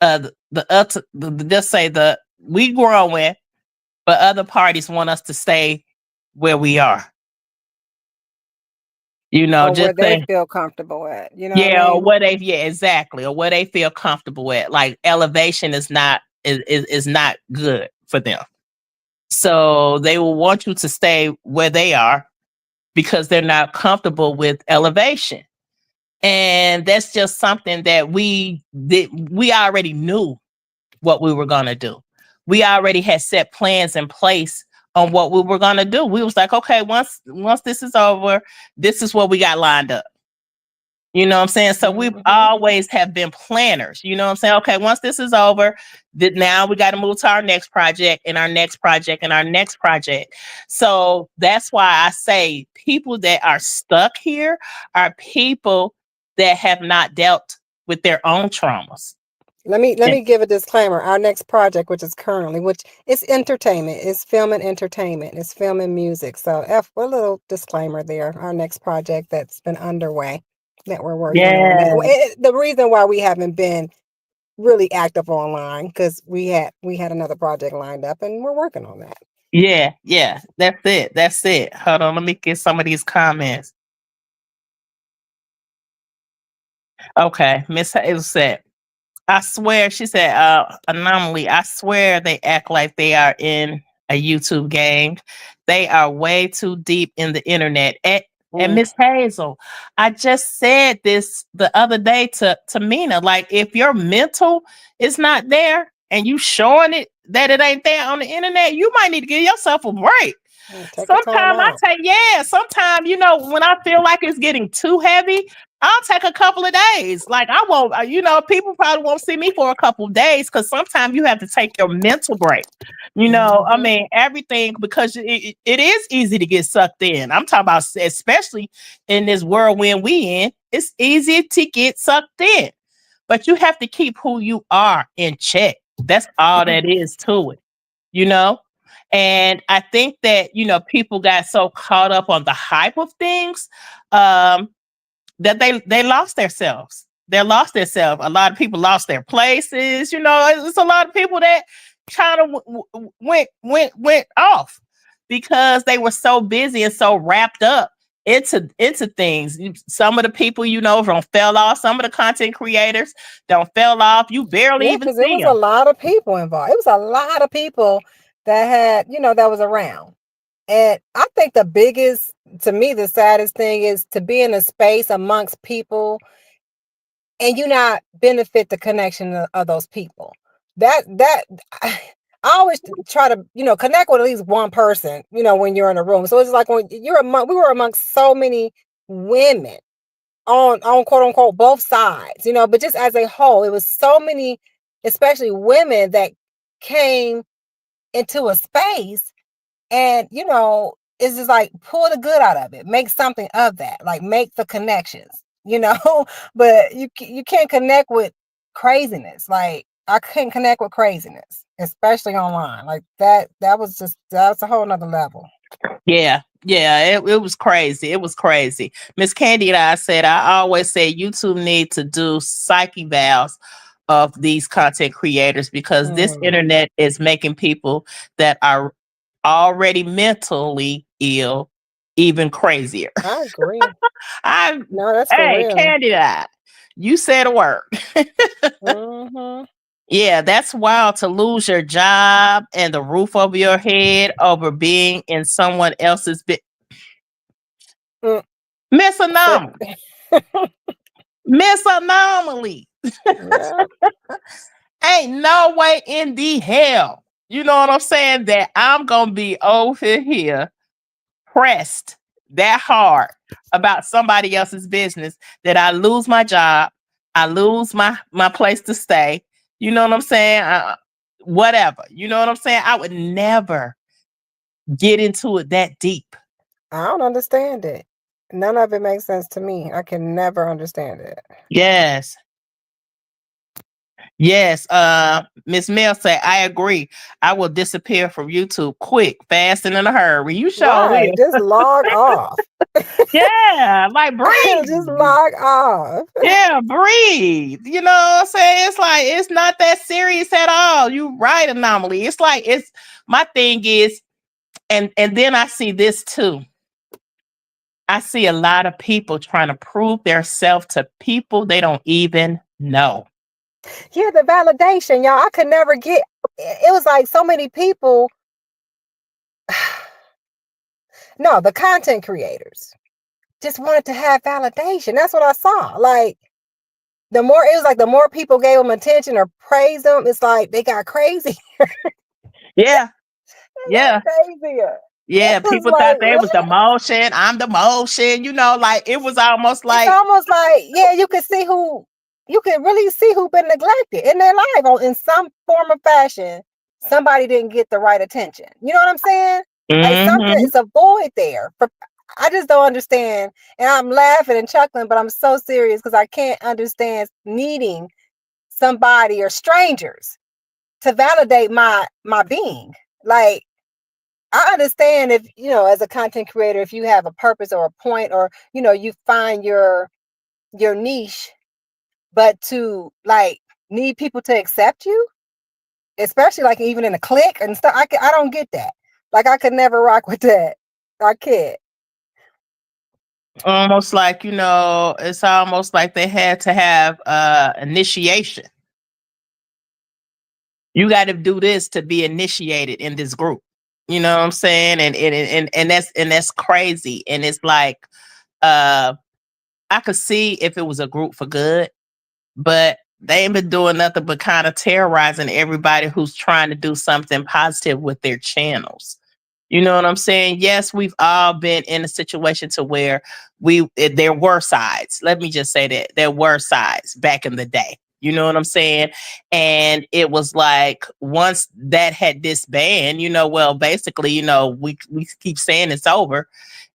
just say the we growing, but other parties want us to stay where we are. Or where Just they say feel comfortable at. You know what I yeah, or mean? yeah, exactly, or where they feel comfortable at. Like elevation is not good for them. So they will want you to stay where they are because they're not comfortable with elevation. And that's just something that we already knew what we were going to do. We already had set plans in place on what we were going to do. We was like, okay, once this is over, this is what we got lined up. You know what I'm saying? So we've always have been planners. You know what I'm saying? Okay, once this is over, now we got to move to our next project and our next project and our next project. So that's why I say people that are stuck here are people that have not dealt with their own traumas. Let me give a disclaimer. Our next project, which is currently, which is entertainment, is film and entertainment, it's film and music. So a little disclaimer there. Our next project that's been underway that we're working on. Yeah. The reason why we haven't been really active online because we had another project lined up and we're working on that. Yeah, yeah. That's it. That's it. Hold on, let me get some of these comments. Okay, Miss Hayes said, I swear, she said, anomaly, I swear they act like they are in a YouTube game. They are way too deep in the internet. And Miss Hazel, I just said this the other day to Mina. Like, if your mental is not there and you showing it that it ain't there on the internet, you might need to give yourself a break. Sometimes sometimes, when I feel like it's getting too heavy, I'll take a couple of days. Like, I won't, people probably won't see me for a couple of days because sometimes you have to take your mental break. I mean, everything, because it is easy to get sucked in. I'm talking about, especially in this whirlwind we in, it's easy to get sucked in. But you have to keep who you are in check. That's all that is to it, you know? And I think that, people got so caught up on the hype of things that they lost themselves. They lost themselves. A lot of people lost their places. It's a lot of people that kind of went off because they were so busy and so wrapped up into things. Some of the people don't fell off. Some of the content creators don't fell off. You barely even see them. It was a lot of people involved. It was a lot of people that had, that was around. And I think the biggest, to me, the saddest thing is to be in a space amongst people and you not benefit the connection of those people. That I always try to, connect with at least one person, when you're in a room. So it's like when we were amongst so many women on quote unquote both sides, but just as a whole, it was so many, especially women that came into a space and, it's just like pull the good out of it, make something of that, like make the connections, but you can't connect with craziness. Like I couldn't connect with craziness, especially online. Like that's a whole nother level. Yeah. It was crazy. It was crazy. Miss Candy and I said, I always say YouTube need to do psyche evals of these content creators because this internet is making people that are already mentally ill even crazier. I agree. No, that's for hey, real. Candy, you said a word. Yeah, that's wild to lose your job and the roof over your head over being in someone else's Miss Anomaly. Miss Anomaly. Yeah. Ain't no way in the hell, you know what I'm saying, that I'm going to be over here pressed that hard about somebody else's business that I lose my job, I lose my place to stay. You know what I'm saying? Whatever. You know what I'm saying? I would never get into it that deep. I don't understand it. None of it makes sense to me. I can never understand it. Yes. Yes, Miss Mel said, I agree. I will disappear from YouTube quick, fast, and in a hurry. You sure will. Just log off. Yeah, like breathe. Just log off. Yeah, breathe. You know what I'm saying? It's like it's not that serious at all. You right, Anomaly. It's like my thing is, and then I see this too. I see a lot of people trying to prove their self to people they don't even know. Yeah, the validation, y'all. I could never get it. Was like so many people. No, the content creators just wanted to have validation. That's what I saw. Like the more people gave them attention or praised them, it's like they got crazy. Yeah. Yeah. Crazier. Yeah, was people thought like, they was the what? motion. I'm the motion. Like it was almost It's like, almost like, yeah, you can really see who been neglected in their life in some form or fashion. Somebody didn't get the right attention. You know what I'm saying? Like something, mm-hmm. it's a void there. I just don't understand. And I'm laughing and chuckling, but I'm so serious because I can't understand needing somebody or strangers to validate my being. Like, I understand if, as a content creator, if you have a purpose or a point, or, you find your niche, but to like need people to accept you, especially like even in a clique and stuff, I don't get that. Like I could never rock with that. I can't. Almost like, it's almost like they had to have initiation. You got to do this to be initiated in this group. You know what I'm saying? And that's crazy. And it's like, uh I could see if it was a group for good, but they ain't been doing nothing but kind of terrorizing everybody who's trying to do something positive with their channels. You know what I'm saying? Yes, we've all been in a situation to where there were sides. Let me just say that there were sides back in the day. You know what I'm saying? And it was like once that had disbanded, well, basically, we keep saying it's over.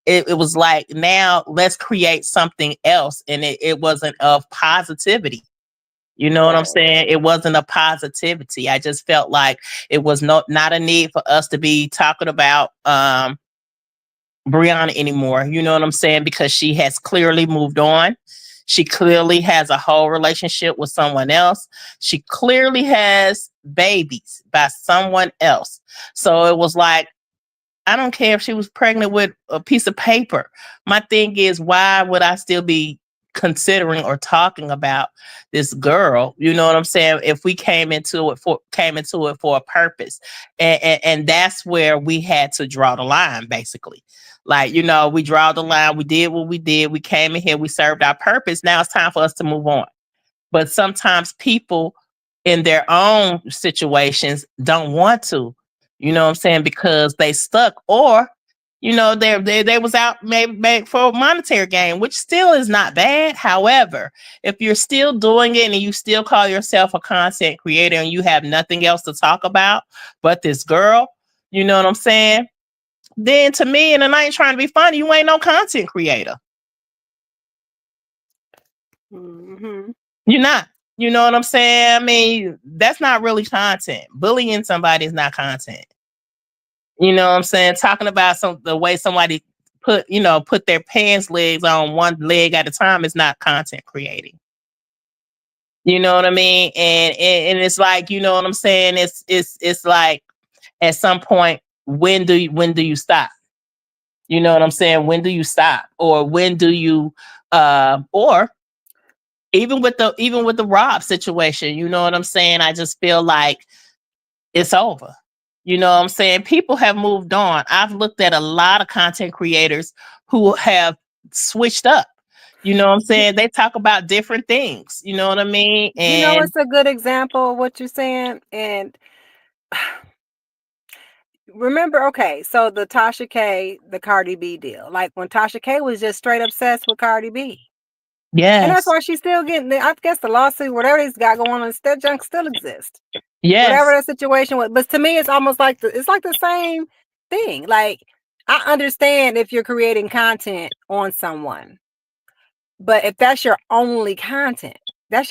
It was like, now let's create something else. And it wasn't of positivity. You know what I'm Right. saying? It wasn't a positivity. I just felt like it was not a need for us to be talking about Brianna anymore. You know what I'm saying? Because she has clearly moved on. She clearly has a whole relationship with someone else. She clearly has babies by someone else. So it was like, I don't care if she was pregnant with a piece of paper. My thing is, why would I still be considering or talking about this girl? You know what I'm saying? If we came into it for a purpose, and that's where we had to draw the line, basically. Like, we draw the line. We did what we did. We came in here. We served our purpose. Now it's time for us to move on. But sometimes people in their own situations don't want to, you know what I'm saying, because they stuck, or they was out maybe for a monetary gain, which still is not bad. However, if you're still doing it and you still call yourself a content creator and you have nothing else to talk about but this girl, you know what I'm saying, then to me, and I ain't trying to be funny, you ain't no content creator. Mm-hmm. You're not. You know what I'm saying? I mean, that's not really content. Bullying somebody is not content. You know what I'm saying? Talking about the way somebody put their pants legs on one leg at a time is not content creating. You know what I mean? And it's like, you know what I'm saying? It's like, at some point, when do you stop? You know what I'm saying? When do you stop? Or when do you or even with the Rob situation, you know what I'm saying? I just feel like it's over. You know what I'm saying? People have moved on. I've looked at a lot of content creators who have switched up. You know what I'm saying? They talk about different things. You know what I mean? And It's a good example of what you're saying. And remember, okay, so the Tasha K, the Cardi B deal. Like when Tasha K was just straight obsessed with Cardi B. And that's yes, why she's still getting, I guess the lawsuit, whatever he's got going on, that junk still exists. Whatever yes, that situation was. But to me, it's almost like it's like the same thing. Like, I understand if you're creating content on someone, but if that's your only content, is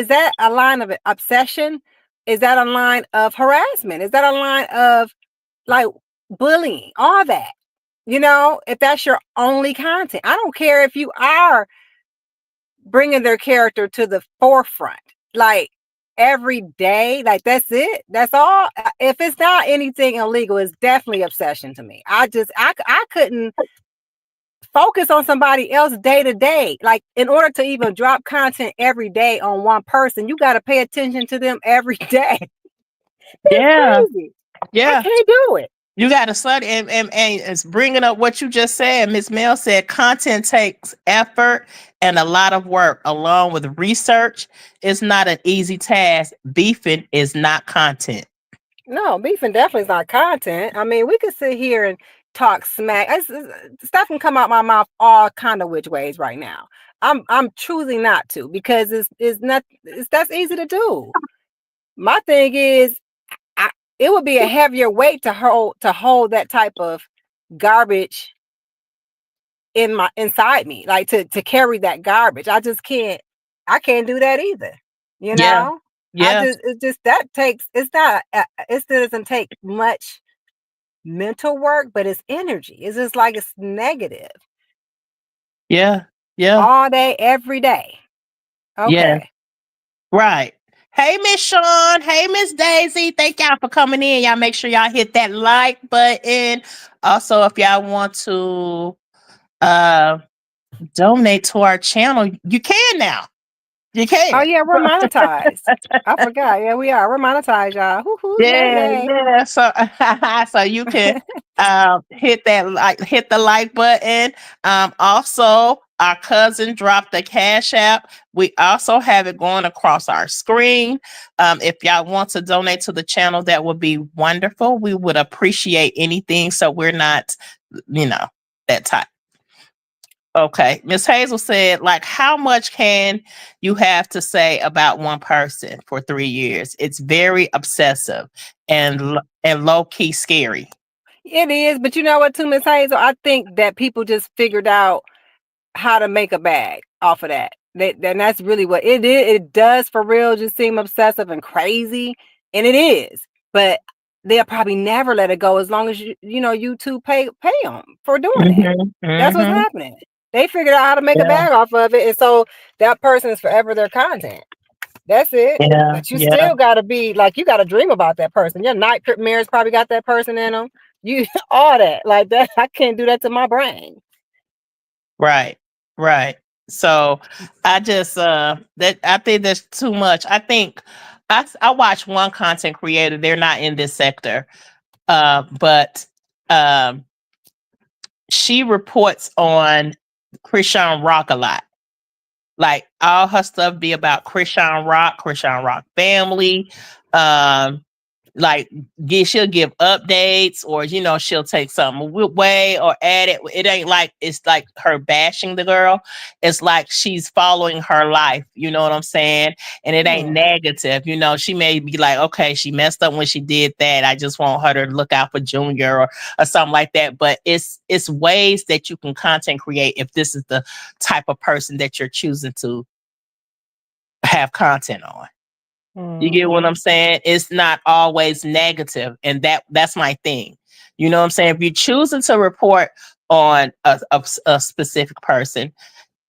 that a line of obsession? Is that a line of harassment? Is that a line of like bullying? All that. If that's your only content, I don't care if you are bringing their character to the forefront, like every day, like that's it, that's all. If it's not anything illegal, it's definitely obsession to me. I couldn't focus on somebody else day to day. Like, in order to even drop content every day on one person, you got to pay attention to them every day. It's yeah, crazy. I yeah. can't do it. You got to study, and it's bringing up what you just said. Miss Mel said content takes effort and a lot of work along with research. It's not an easy task. Beefing is not content. No, beefing definitely is not content. I mean, we could sit here and talk smack. Stuff can come out my mouth all kind of which ways right now. I'm choosing not to because that's easy to do. My thing is, it would be a heavier weight to hold that type of garbage inside me, like to carry that garbage. I just can't. I can't do that either. You Yeah. know, Yeah. it just that takes. It's not. It still doesn't take much mental work, but it's energy. It's just like it's negative Yeah. Yeah. all day, every day. Yeah. Okay. Right. Hey, Miss Sean. Hey, Miss Daisy. Thank y'all for coming in. Y'all make sure y'all hit that like button. Also, if y'all want to uh donate to our channel, you can now. You Oh can. yeah, we're monetized. I forgot. Yeah, we are. We're monetized, y'all. Hoo-hoo, yay, Yeah, yay. yeah. So, so you can hit the like button. Also, our cousin dropped the Cash App. We also have it going across our screen. If y'all want to donate to the channel, that would be wonderful. We would appreciate anything. So we're not, that type. Okay. Miss Hazel said, like, how much can you have to say about one person for 3 years? It's very obsessive and low key scary. It is, but you know what, too, Miss Hazel? I think that people just figured out how to make a bag off of that. And that's really what it is. It does for real just seem obsessive and crazy, and it is. But they'll probably never let it go as long as you two pay them for doing that. Mm-hmm, That's what's mm-hmm. happening. They figured out how to make a Yeah, bag off of it, and so that person is forever their content. That's it. yeah, But you yeah, still gotta be like, you gotta dream about that person. Your night mirrors probably got that person in them. You all that like that. I can't do that to my brain. right, right. So I just that I think that's too much. I think I watch one content creator. They're not in this sector, but um, she reports on Christian Rock a lot. Like all her stuff be about Christian Rock family. Um, like she'll give updates, or she'll take something away or add it. It ain't like it's like her bashing the girl. It's like she's following her life. You know what I'm saying? And it ain't Yeah. negative. She may be like, okay, she messed up when she did that. I just want her to look out for Junior or something like that. But it's ways that you can content create if this is the type of person that you're choosing to have content on. You get what I'm saying? It's not always negative, and that's my thing. You know what I'm saying? If you're choosing to report on a specific person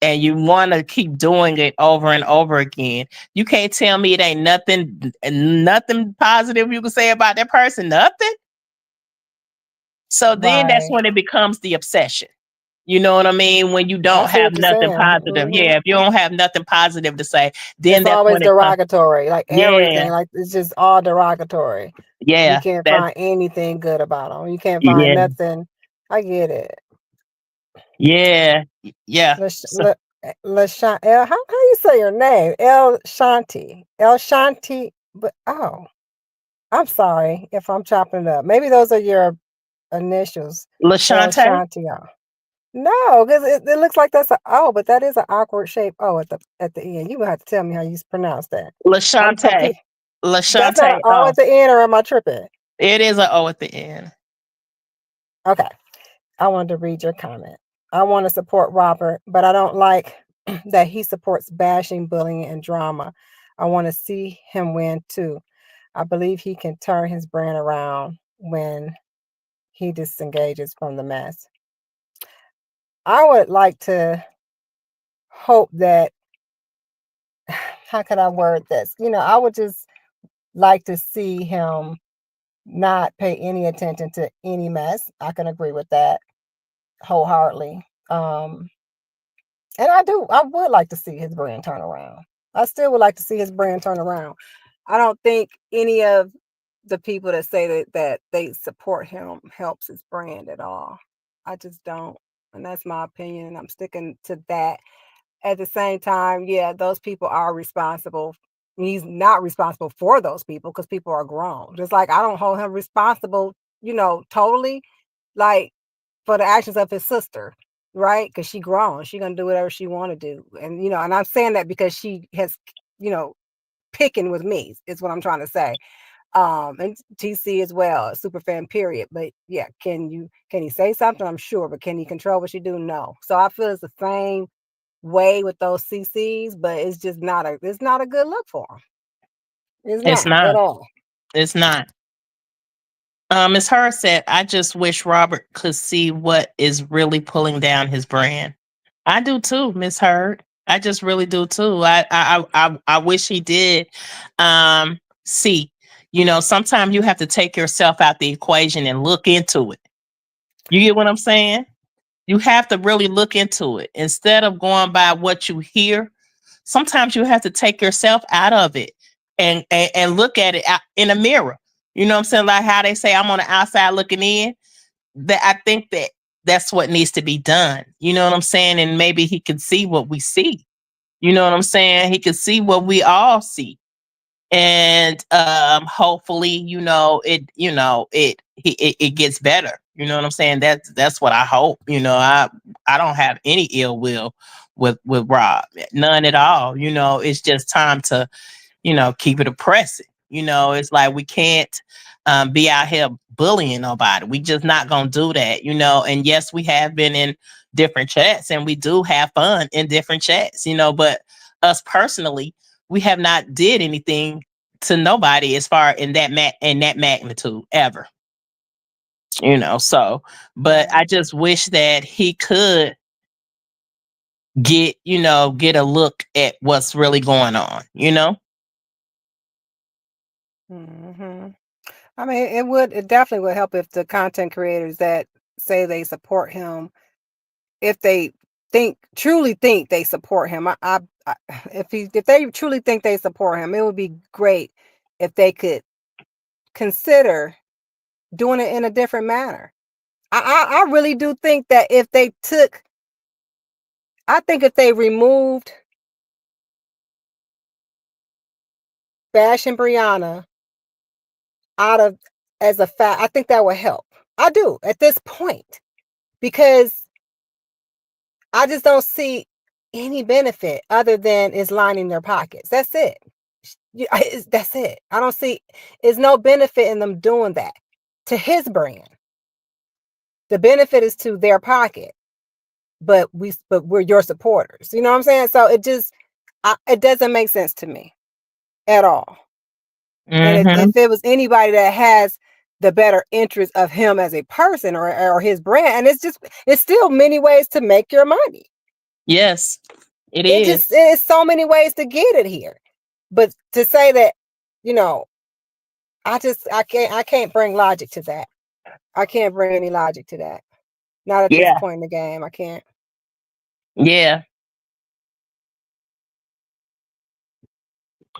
and you want to keep doing it over and over again, you can't tell me it ain't nothing positive you can say about that person. Nothing. So then that's Right. when it becomes the obsession. You know what I mean? When you I don't see have what you're nothing saying. positive. Yeah, if you don't have nothing positive to say, then It's that's always when it comes. derogatory, like Yeah, everything. Like it's just all derogatory. You yeah, can't that's find anything good about them. You can't find yeah. nothing. I get it. Yeah, yeah. So, How you say your name? El Shanti. El Shanti. But I'm sorry if I'm chopping it up. Maybe those are your initials. El Lashante, Shanti. No, because it looks like that's but that is an awkward shape. Oh, at the end. You would have to tell me how you pronounce that. I'm Lashante, confused. That's not an Lashante. O Oh, at the end, or am I tripping? it is an O at the end. Okay. I wanted to read your comment. I want to support Robert, but I don't like that he supports bashing, bullying, and drama. I want to see him win too. I believe he can turn his brand around when he disengages from the mess. I would like to hope that, how can I word this? I would just like to see him not pay any attention to any mess. I can agree with that wholeheartedly. And I would like to see his brand turn around. I still would like to see his brand turn around. I don't think any of the people that say that they support him helps his brand at all. I just don't. And that's my opinion. I'm sticking to that. At the same time, yeah, those people are responsible. He's not responsible for those people because people are grown. Just like I don't hold him responsible, totally. Like for the actions of his sister, right? Because she grown, she gonna do whatever she want to do, and and I'm saying that because she has, picking with me is what I'm trying to say. And TC as well, super fan period. But yeah, can he say something? I'm sure, but can he control what she do? No. So I feel it's the same way with those CCs, but it's just not a good look for him. It's It's not at not. all. It's not. Ms. Hurd said, I just wish Robert could see what is really pulling down his brand. I do too, Miss Hurd. I just really do too. I wish he did see. Sometimes you have to take yourself out the equation and look into it. You get what I'm saying? You have to really look into it instead of going by what you hear. Sometimes you have to take yourself out of it and look at it in a mirror. You know what I'm saying? Like how they say, I'm on the outside looking in. That I think that's what needs to be done. You know what I'm saying? And maybe he can see what we see. You know what I'm saying? He can see what we all see. And hopefully, it gets better. You know what I'm saying? That's what I hope. I don't have any ill will with Rob. None at all. It's just time to keep it oppressive. It's like we can't be out here bullying nobody. We just not gonna do that. And yes, we have been in different chats and we do have fun in different chats, but us personally, we have not did anything to nobody as far in that magnitude ever. So but I just wish that he could get a look at what's really going on. Hmm. I mean, it definitely would help if the content creators that say they support him, if they truly think they support him. If they truly think they support him, it would be great if they could consider doing it in a different manner. I really do think that if they removed Bash and Brianna out of as a fact, I think that would help. I do at this point because I just don't see any benefit other than is lining their pockets. That's it. That's it. I don't see. There's no benefit in them doing that to his brand. The benefit is to their pocket, but we're your supporters. You know what I'm saying? So it doesn't make sense to me at all. And Mm-hmm. if it was anybody that has the better interest of him as a person or his brand, and it's still many ways to make your money. Yes, it is. It's so many ways to get it here. But to say that, I can't bring logic to that. I can't bring any logic to that. Not at this Yeah. point in the game. I can't. Yeah.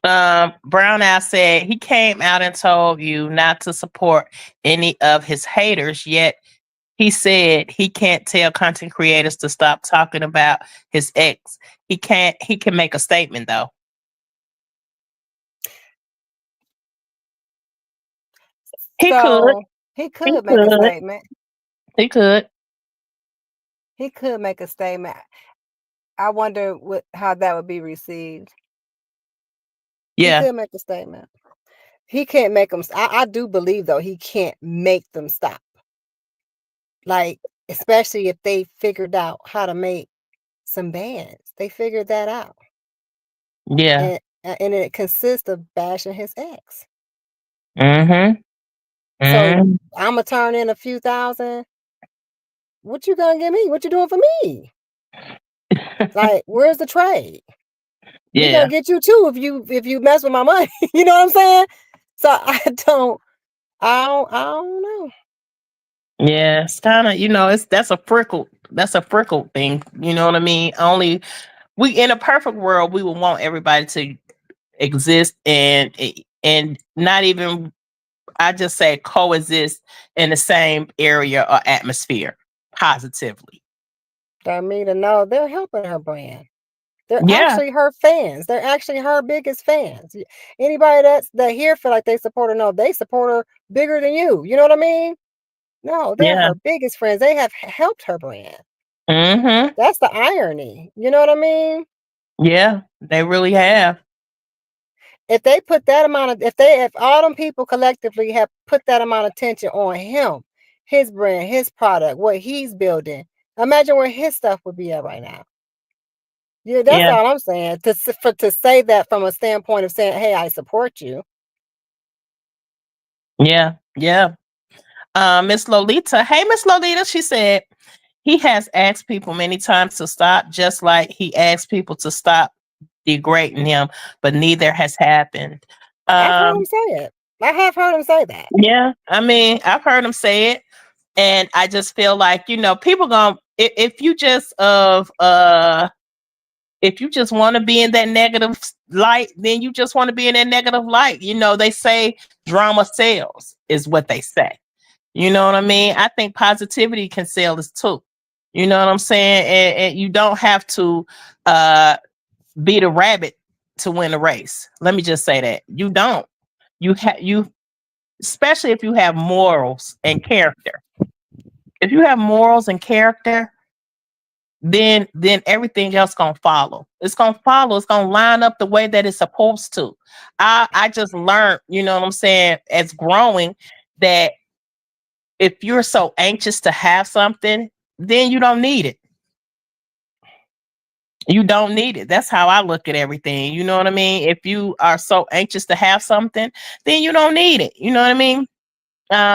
Brown Owl said he came out and told you not to support any of his haters, yet he said he can't tell content creators to stop talking about his ex. He can make a statement though. He could. So he He could make a could. statement. He could. He could make a statement. I wonder how that would be received. He Yeah. could make a statement. He can't make them. I do believe though he can't make them stop. Like especially if they figured out how to make some bands. They figured that out. Yeah. And it consists of bashing his ex. Mm-hmm. So Mm-hmm. I'm gonna turn in a few thousand. What you gonna give me? What you doing for me? Like, where's the trade? We Yeah. gonna get you too if you mess with my money. You know what I'm saying? So I don't know. Yeah. It's kind of, that's a frickle thing. You know what I mean? Only we in a perfect world, we would want everybody to exist and not even, I just say, coexist in the same area or atmosphere positively. That mean to know they're helping her brand. They're Yeah. actually her fans. They're actually her biggest fans. Anybody that here feel like they support her, no, they support her bigger than you. You know what I mean? No, they're Yeah. her biggest friends. They have helped her brand. Mm-hmm. That's the irony. You know what I mean? Yeah, they really have. If they put that amount of, if all them people collectively have put that amount of attention on him, his brand, his product, what he's building, imagine where his stuff would be at right now. Yeah, that's Yeah, all I'm saying. To say that from a standpoint of saying, "Hey, I support you." yeah, yeah. Miss Lolita. Hey, Miss Lolita. She said he has asked people many times to stop, just like he asked people to stop degrading him, but neither has happened. I've heard Um, him say it. I have heard him say that. yeah, I mean, I've heard him say it, and I just feel like people gonna if you just if you just want to be in that negative light, then you just want to be in that negative light. They say drama sells, is what they say. You know what I mean? I think positivity can sell this too. You know what I'm saying? And you don't have to uh, beat a rabbit to win a race. Let me just say that you don't. You especially if you have morals and character. If you have morals and character, then everything else gonna follow. It's gonna follow. It's gonna line up the way that it's supposed to. I just learned, you know what I'm saying, as growing, that if you're so anxious to have something, then you don't need it. You don't need it. That's how I look at everything. You know what I mean? If you are so anxious to have something, then you don't need it. You know what I mean?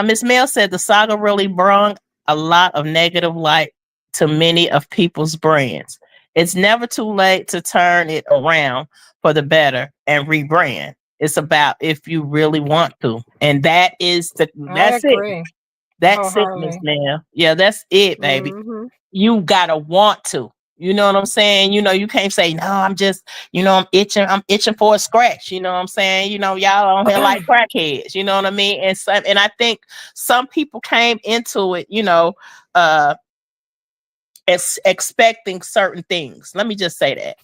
Miss Mel said the saga really brought a lot of negative light to many of people's brands. It's never too late to turn it around for the better and rebrand. It's about if you really want to, and I that's it. agree That's it, Miss wholeheartedly. Mel. Yeah, that's it, baby. Hmm. You gotta want to. You know what I'm saying? You can't say, no, I'm just, I'm itching for a scratch. You know what I'm saying? Y'all on here like crackheads, you know what I mean? And I think some people came into it, uh expecting certain things. Let me just say that.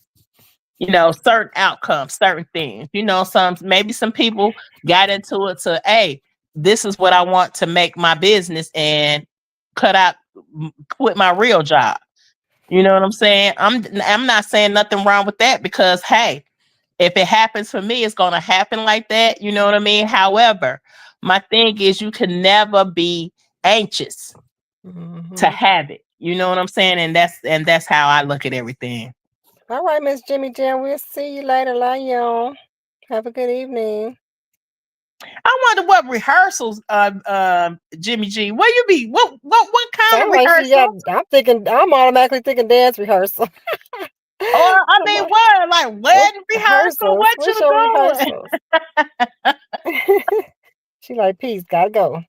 Certain outcomes, certain things. Maybe some people got into it to, hey, this is what I want to make my business and cut out, quit my real job. You know what I'm saying? I'm not saying nothing wrong with that, because hey, if it happens for me, it's gonna happen like that. You know what I mean? However, my thing is you can never be anxious to Hmm. have it. You know what I'm saying? And that's how I look at everything. All right, Miss Jimmy Jam. We'll see you later. Love you. Have a good evening. I wonder what rehearsals, Jimmy G. Where you be? What kind of Sound like she got. rehearsal? I'm thinking. I'm automatically thinking dance rehearsal. Or I I'm mean, like, what? Like what wedding rehearsal? rehearsals? What What's you your doing? rehearsals? She like, peace. Gotta go.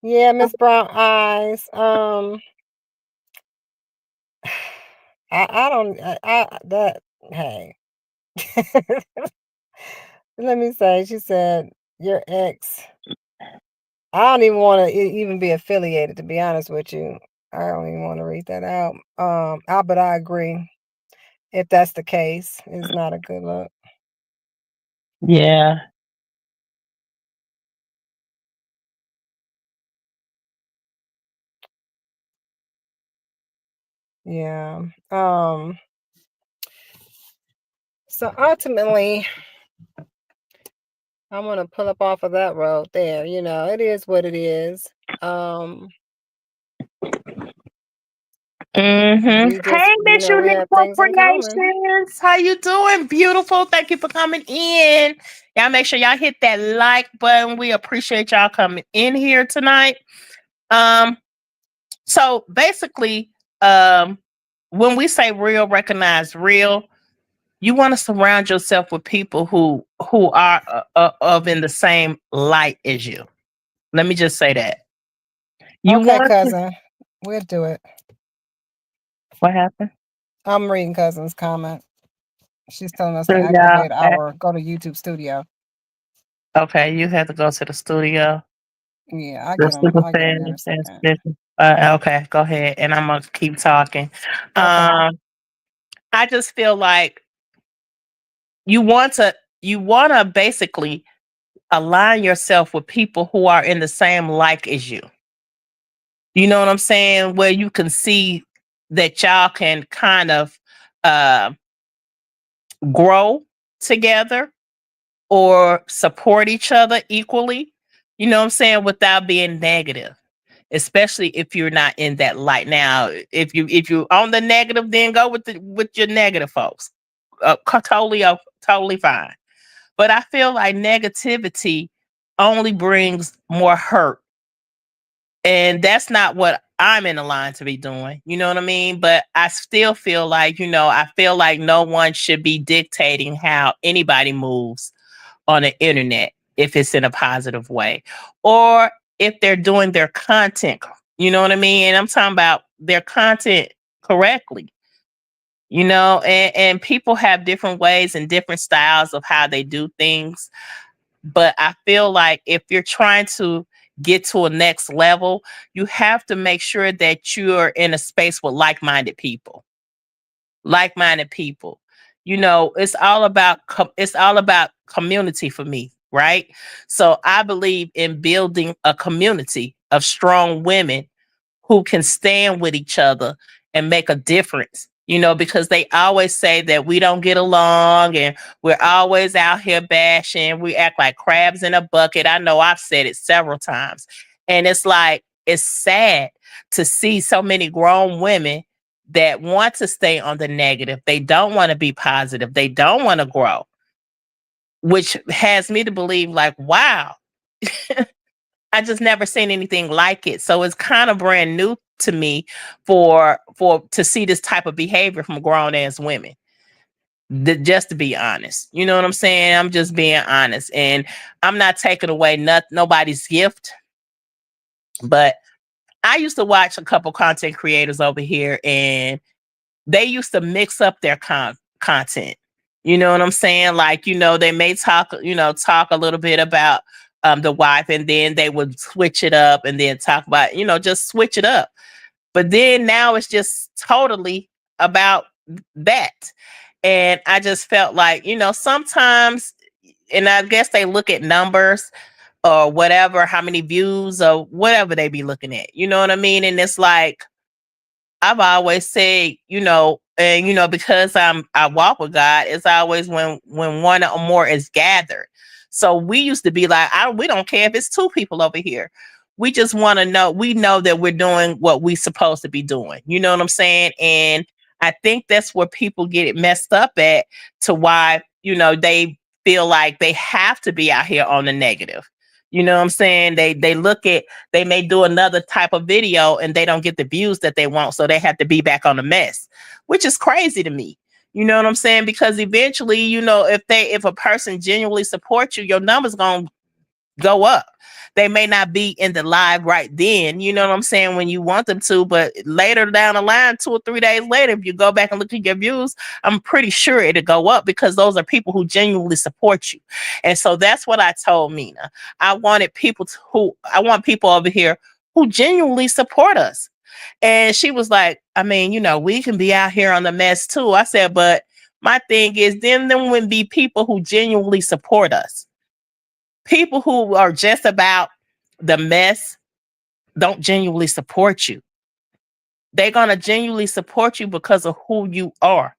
Yeah, Miss Brown Eyes. I don't. That. Hey. Let me say. She said your ex. I don't even want to even be affiliated. To be honest with you, I don't even want to read that out. But I agree. If that's the case, it's not a good look. Yeah. Yeah. So ultimately, I'm gonna pull up off of that road there. It is what it is. Um, we just, Hey, Miss we have Uniqua things in common. Creations. How you doing? Beautiful. Thank you for coming in. Y'all make sure y'all hit that like button. We appreciate y'all coming in here tonight. Um, so basically, um, when we say real, recognize real, you want to surround yourself with people who are of in the same light as you. Let me just say that. You Okay, want to, cousin, we'll do it. what happened? I'm reading cousin's comment. She's telling us So to y'all, activate our go to YouTube studio. okay, you have to go to the studio. Yeah, I The get on. super I get on there in fan a and second. special. Okay, go ahead, and I'm gonna keep talking. Okay. Um, I just feel like you want to basically align yourself with people who are in the same like as you. You know what I'm saying? Where you can see that y'all can kind of uh, grow together or support each other equally. You know what I'm saying? Without being negative, especially if you're not in that light. Now, if you on the negative, then go with your negative folks. Totally fine. But I feel like negativity only brings more hurt, and that's not what I'm in the line to be doing. You know what I mean? But I still feel like, I feel like no one should be dictating how anybody moves on the internet if it's in a positive way, or if they're doing their content. You know what I mean? And I'm talking about their content correctly. And people have different ways and different styles of how they do things. But I feel like if you're trying to get to a next level, you have to make sure that you're in a space with like-minded people. Like-minded people. It's all about community for me, right? So I believe in building a community of strong women who can stand with each other and make a difference. Because they always say that we don't get along and we're always out here bashing. We act like crabs in a bucket. I know I've said it several times. And it's like, it's sad to see so many grown women that want to stay on the negative. They don't want to be positive. They don't want to grow, which has me to believe, like, wow, I just never seen anything like it. So it's kind of brand new to me for to see this type of behavior from grown ass women. Just to be honest, you know what I'm saying? I'm just being honest, and I'm not taking away nobody's gift. But I used to watch a couple content creators over here, and they used to mix up their content. You know what I'm saying? Like, they may talk a little bit about the wife, and then they would switch it up and then talk about, just switch it up. But then now it's just totally about that. And I just felt like, sometimes, and I guess they look at numbers or whatever, how many views or whatever they be looking at. You know what I mean? And it's like, I've always said, and because I walk with God, it's always when one or more is gathered. So we used to be like, we don't care if it's two people over here. We just want to know. We know that we're doing what we supposed to be doing. You know what I'm saying? And I think that's where people get it messed up at, to why they feel like they have to be out here on the negative. You know what I'm saying? They may do another type of video and they don't get the views that they want, so they have to be back on the mess, which is crazy to me. You know what I'm saying? Because eventually, if a person genuinely supports you, your numbers gonna go up. They may not be in the live right then, you know what I'm saying, when you want them to, but later down the line, 2 or 3 days later, if you go back and look at your views, I'm pretty sure it'll go up, because those are people who genuinely support you. And so that's what I told Mina. I want people over here who genuinely support us. And she was like, I mean, we can be out here on the mess too. I said, but my thing is, then there would be people who genuinely support us. People who are just about the mess don't genuinely support you. They're going to genuinely support you because of who you are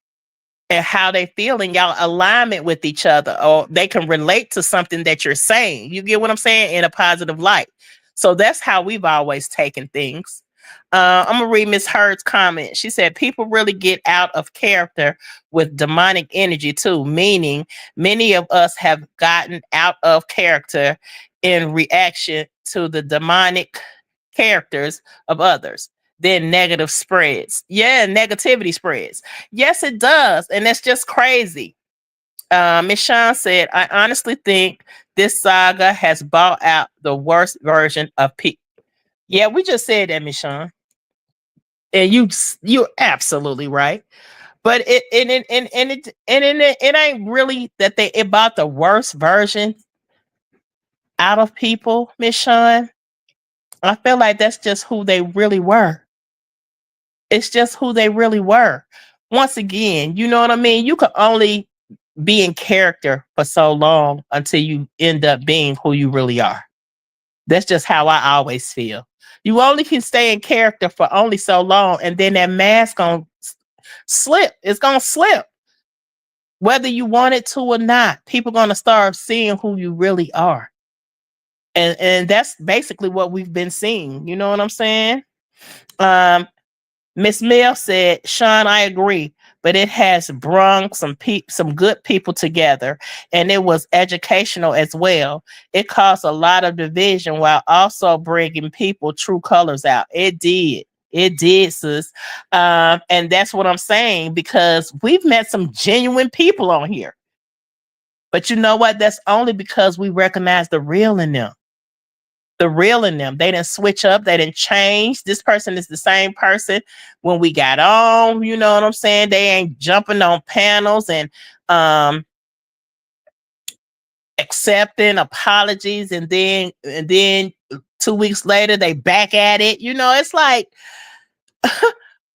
and how they feel in y'all alignment with each other, or they can relate to something that you're saying. You get what I'm saying? In a positive light. So that's how we've always taken things. I'm gonna read Miss Heard's comment. She said, people really get out of character with demonic energy too, meaning many of us have gotten out of character in reaction to the demonic characters of others. Then negative spreads. Yeah, negativity spreads. Yes, it does. And that's just crazy. Miss Sean said, I honestly think this saga has brought out the worst version of people. Yeah, we just said that, Miss Sean. And you're absolutely right. But it ain't really that it brought the worst version out of people, Miss Sean. I feel like that's just who they really were. It's just who they really were. Once again, you know what I mean? You could only be in character for so long until you end up being who you really are. That's just how I always feel. You only can stay in character for only so long, and then that mask gonna slip. It's gonna slip, whether you want it to or not. People gonna start seeing who you really are, and that's basically what we've been seeing. You know what I'm saying? Um, Miss Mill said, Sean, I agree, but it has brung some good people together, and it was educational as well. It caused a lot of division while also bringing people true colors out. It did. It did, sis. And that's what I'm saying, because we've met some genuine people on here. But you know what? That's only because we recognize the real in them. The real in them. They didn't switch up. They didn't change. This person is the same person when we got on. You know what I'm saying? They ain't jumping on panels and um accepting apologies, and then 2 weeks later they back at it. You know, it's like,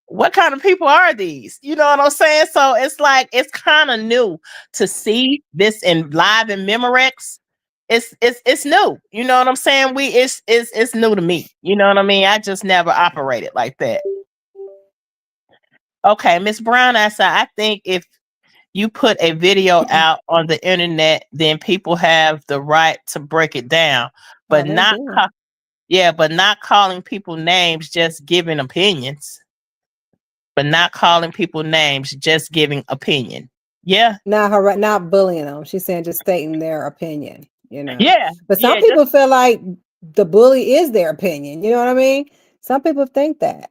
what kind of people are these? You know what I'm saying? So it's like, it's kind of new to see this in live in Memorex. It's new. You know what I'm saying? It's new to me. You know what I mean? I just never operated like that. Okay, Miss Brown, I think if you put a video out on the internet, then people have the right to break it down, Oh, but they not do. yeah, but not calling people names, just giving opinions. But not calling people names, just giving opinion. Yeah, Not bullying them. She's saying just stating their opinion, you know. yeah, But some yeah, just people feel like the bully is their opinion. You know what I mean? Some people think that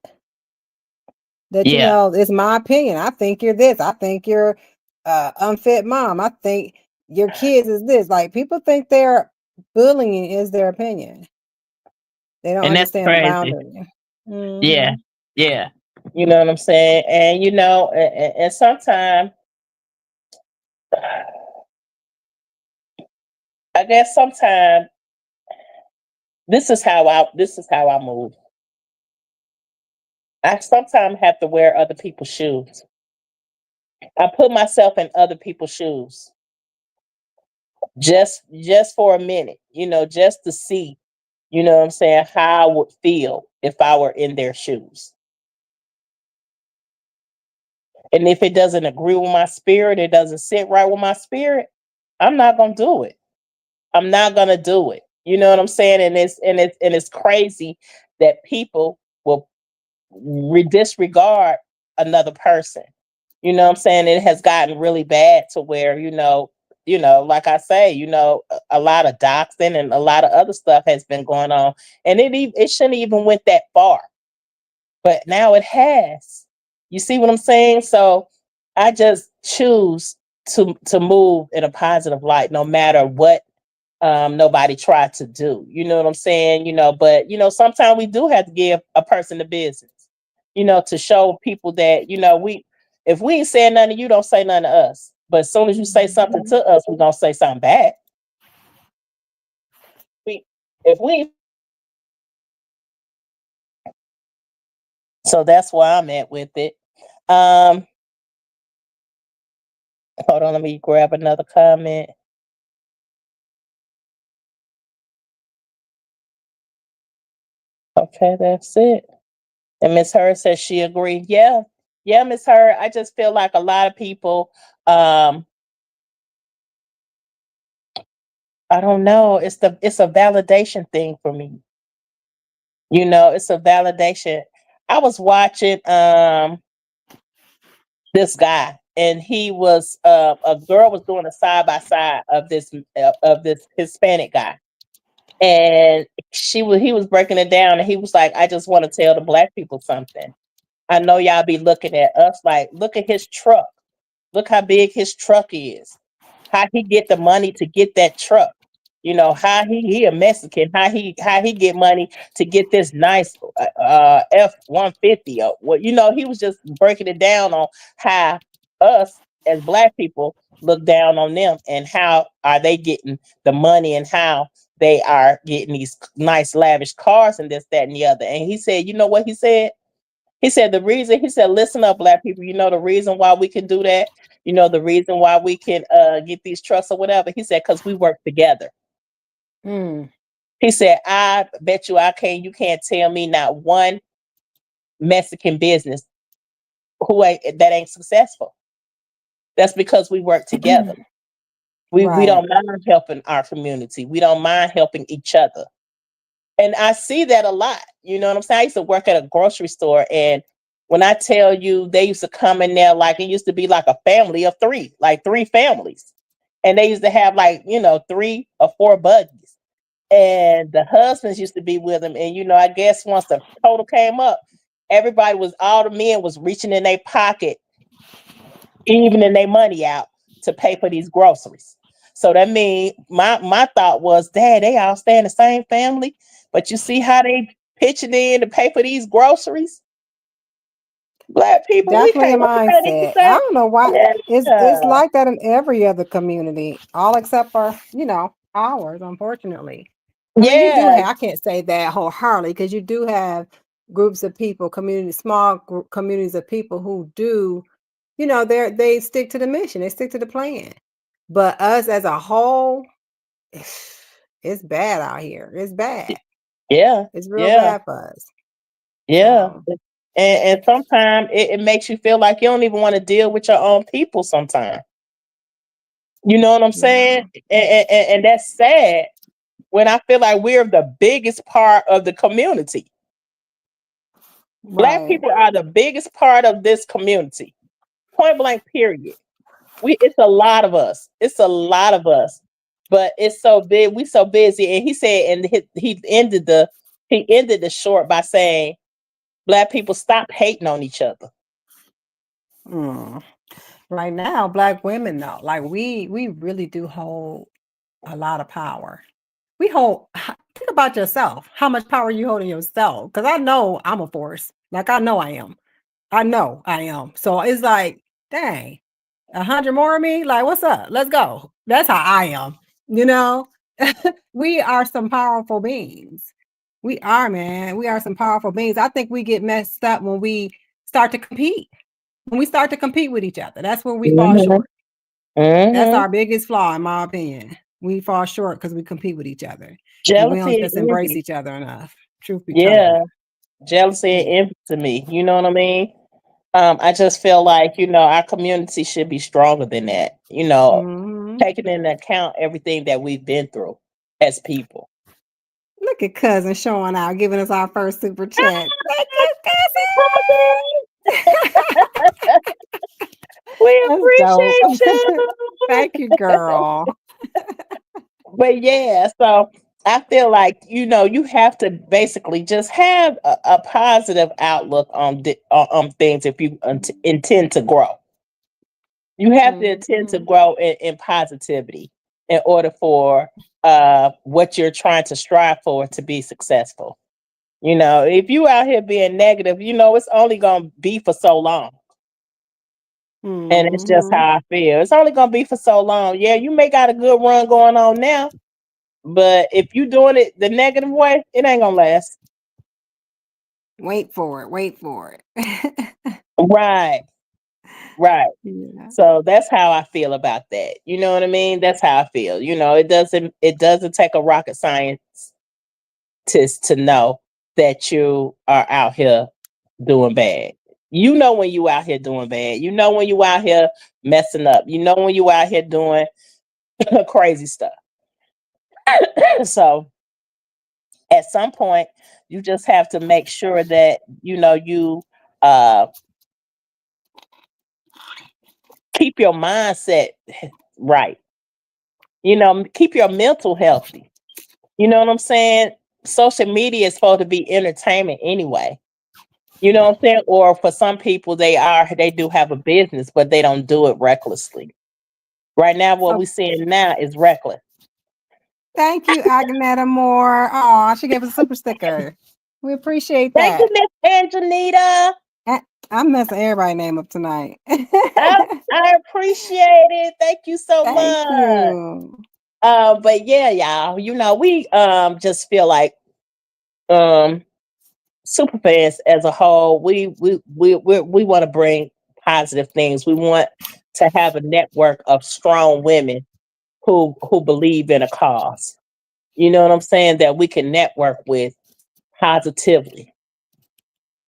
yeah, it's my opinion. I think you're this. I think you're unfit mom. I think your kids is this. Like people think their bullying is their opinion. They don't and that's understand the crazy. boundary. Yeah, Hmm. yeah. You know what I'm saying? And and sometimes I guess sometimes this is how I move. I sometimes have to wear other people's shoes. I put myself in other people's shoes just for a minute, just to see, what I'm saying, how I would feel if I were in their shoes. And if it doesn't agree with my spirit, it doesn't sit right with my spirit, I'm not gonna do it. I'm not gonna do it. You know what I'm saying? And it's crazy that people will disregard another person. You know what I'm saying? It has gotten really bad to where, like I say, a lot of doxing and a lot of other stuff has been going on. And it shouldn't even went that far. But now it has. You see what I'm saying? So I just choose to move in a positive light, no matter what nobody tried to do. You know what I'm saying? But sometimes we do have to give a person the business, to show people that, we if we ain't saying nothing to you, don't say nothing to us. But as soon as you say something to us, we're gonna say something bad. We if we So that's where I'm at with it. Um, Hold on, let me grab another comment. Okay, that's it. And Miss Hurd says she agreed. Yeah. Yeah, Miss Hurd. I just feel like a lot of people, um, I don't know. It's a validation thing for me. It's a validation. I was watching this guy, and he was a girl was doing a side by side of this Hispanic guy, and he was breaking it down, and he was like, I just want to tell the black people something. I know y'all be looking at us like, look at his truck. Look how big his truck is. How he get the money to get that truck. How he a Mexican. How he get money to get this nice F-150. Or what, he was just breaking it down on how us as black people look down on them, and how are they getting the money, and how they are getting these nice lavish cars and this, that, and the other. And he said, you know what he said? He said the reason, he said, listen up, black people, you know the reason why we can do that? You know the reason why we can get these trusts or whatever? He said, because we work together. Mm, He said, I bet you can't tell me not one Mexican business that ain't successful. That's because we work together. We right. don't mind helping our community. We don't mind helping each other. And I see that a lot. You know what I'm saying? I used to work at a grocery store, and when I tell you they used to come in there like it used to be like a family of three, like three families. And they used to have like, three or four buggies. And the husbands used to be with them. And I guess once the total came up, all the men was reaching in their pocket, evening their money out to pay for these groceries. So that means my thought was, Dad, they all stay in the same family, but you see how they pitching in to pay for these groceries? Black people, we Definitely a can't what you say need to mindset. I say? don't know why it's Yeah. like that in every other community, all except for, ours, unfortunately. I mean, you do Yeah. have, I can't say that wholeheartedly because you do have groups of people, small communities of people who do, they stick to the mission, they stick to the plan. But us as a whole, it's bad out here. It's bad. Yeah. It's real Yeah. bad for us. Yeah. So, And sometimes it makes you feel like you don't even want to deal with your own people sometimes. You know what I'm yeah, saying? And that's sad when I feel like we're the biggest part of the community. Black right, people are the biggest part of this community. Point blank, period. It's a lot of us. It's a lot of us. But it's so big. We so busy. And he said, and he ended the short by saying, Black people, stop hating on each other. mm. Right now, Black women though, like we really do hold a lot of power. Think about yourself. How much power you hold in yourself? Because I know I'm a force. Like I know I am. I know I am. So it's like, dang, 100 more of me. Like, what's up? Let's go. That's how I am. You know, we are some powerful beings. We are, man. We are some powerful beings. I think we get messed up when we start to compete. When we start to compete with each other, that's where we fall Hmm. short. That's Hmm. our biggest flaw, in my opinion. We fall short because we compete with each other and we don't Jealousy just and embrace envy. each other enough. Truth be told. Yeah. Jealousy and Yeah. envy to me. You know what I mean? I just feel like, our community should be stronger than that, Hmm. taking into account everything that we've been through as people. Look at cousin showing out, giving us our first super chat. Thank you, cousin. We That's dope. appreciate you. Thank you, girl. But yeah, so I feel like, you have to basically just have a positive outlook on things if you intend to grow. You have to intend to Hmm. grow in positivity in order for what you're trying to strive for to be successful. If you out here being negative, it's only gonna be for so long. And it's just Hmm. how I feel. It's only gonna be for so long. Yeah, you may got a good run going on now, but if you doing it the negative way, it ain't gonna last. Wait for it. Wait for it. Right, right. Yeah. So that's how I feel about that. You know what I mean? That's how I feel. It doesn't take a rocket scientist to know that you are out here doing bad. You know when you out here doing bad. You know when you out here messing up. You know when you out here doing crazy stuff. So at some point, you just have to make sure that you uh keep your mindset right. Keep your mental healthy. You know what I'm saying? Social media is supposed to be entertainment anyway. You know what I'm saying? Or for some people, they do have a business, but they don't do it recklessly. Right now, what So we're seeing now is reckless. thank you, Agneta Moore. Oh, she gave us a super sticker. We appreciate Thank you, that. Miss Angelita. I- I'm messing everybody's name up tonight. I appreciate it. Thank you so Thank much. you. But yeah, y'all, we just feel like um superfans as a whole, we want to bring positive things. We want to have a network of strong women who believe in a cause. You know what I'm saying? That we can network with positively.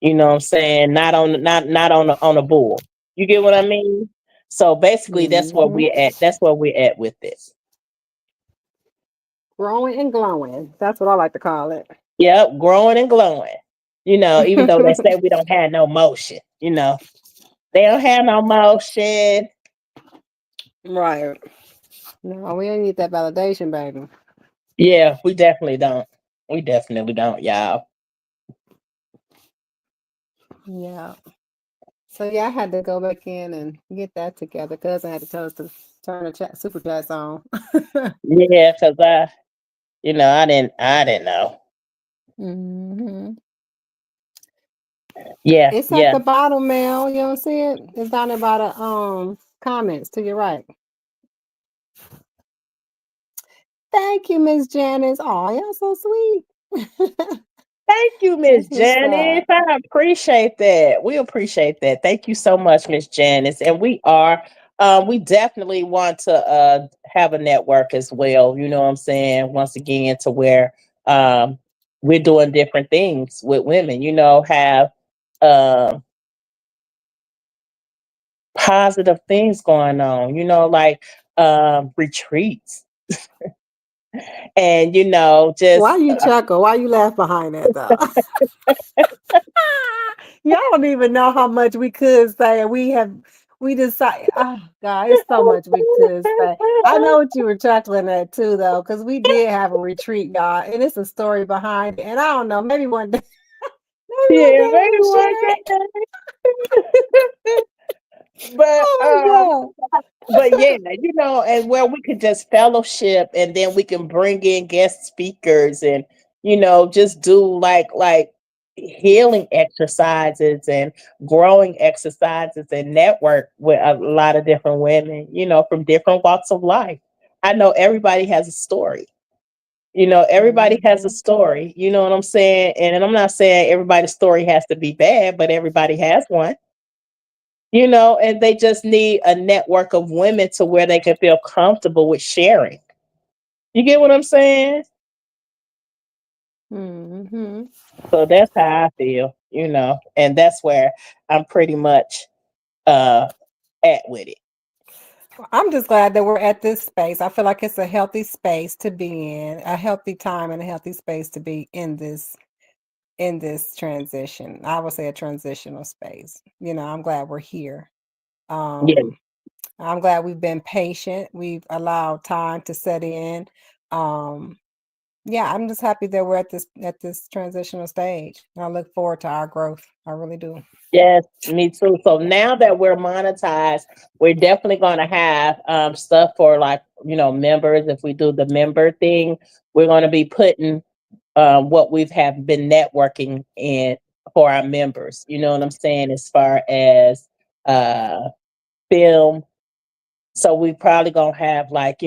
You know what I'm saying? Not on a bull. You get what I mean? So basically that's where Hmm. we're at. That's where we're at with this. Growing and glowing. That's what I like to call it. Yep, growing and glowing. Even though they say we don't have no motion, they don't have no motion. Right. No, we ain't need that validation, baby. Yeah, we definitely don't. We definitely don't, y'all. Yeah. So yeah, I had to go back in and get that together. Cousin had to tell us to turn the chat super chats on. Yeah, because I didn't know. Hmm. Yeah, It's at yeah. the bottom, Mel. You don't see it? It's down there by the comments to your right. Thank you, Miss Janice. Oh, y'all so sweet. Thank you, Miss That's what's Janice. up. I appreciate that. We appreciate that. Thank you so much, Miss Janice. And we definitely want to have a network as well. You know what I'm saying? Once again, to where um, we're doing different things with women. Have um, positive things going on. Like retreats, and Why just you chuckle? Why you laugh behind that though? Y'all don't even know how much we could say. We decide. Oh God, it's so much we could say. I know what you were chuckling at too, though, because we did have a retreat, y'all, and it's a story behind it. And I don't know, maybe one day, maybe one yeah, day maybe we'll one share it. day. but um Oh but yeah, and where we could just fellowship, and then we can bring in guest speakers, and just do like healing exercises and growing exercises, and network with a lot of different women, from different walks of life. I know everybody has a story. yeah. Everybody has a Hmm. story. You know what I'm saying? And I'm not saying everybody's story has to be bad, but everybody has one. And they just need a network of women to where they can feel comfortable with sharing. You get what I'm saying? Hmm. So that's how I feel, and that's where I'm pretty much uh at with it. I'm just glad that we're at this space. I feel like it's a healthy space to be in, a healthy time and a healthy space to be in this transition. I would say a transitional space. I'm glad we're here. Yeah. Um, I'm glad we've been patient. We've allowed time to set in. Um, yeah, I'm just happy that we're at this transitional stage. And I look forward to our growth. I really do. Yes, me too. So now that we're monetized, we're definitely going to have stuff for, like, members. If we do the member thing, we're going to be putting what we've have been networking in for our members. You know what I'm saying? As far as uh film. So we probably gonna have, like,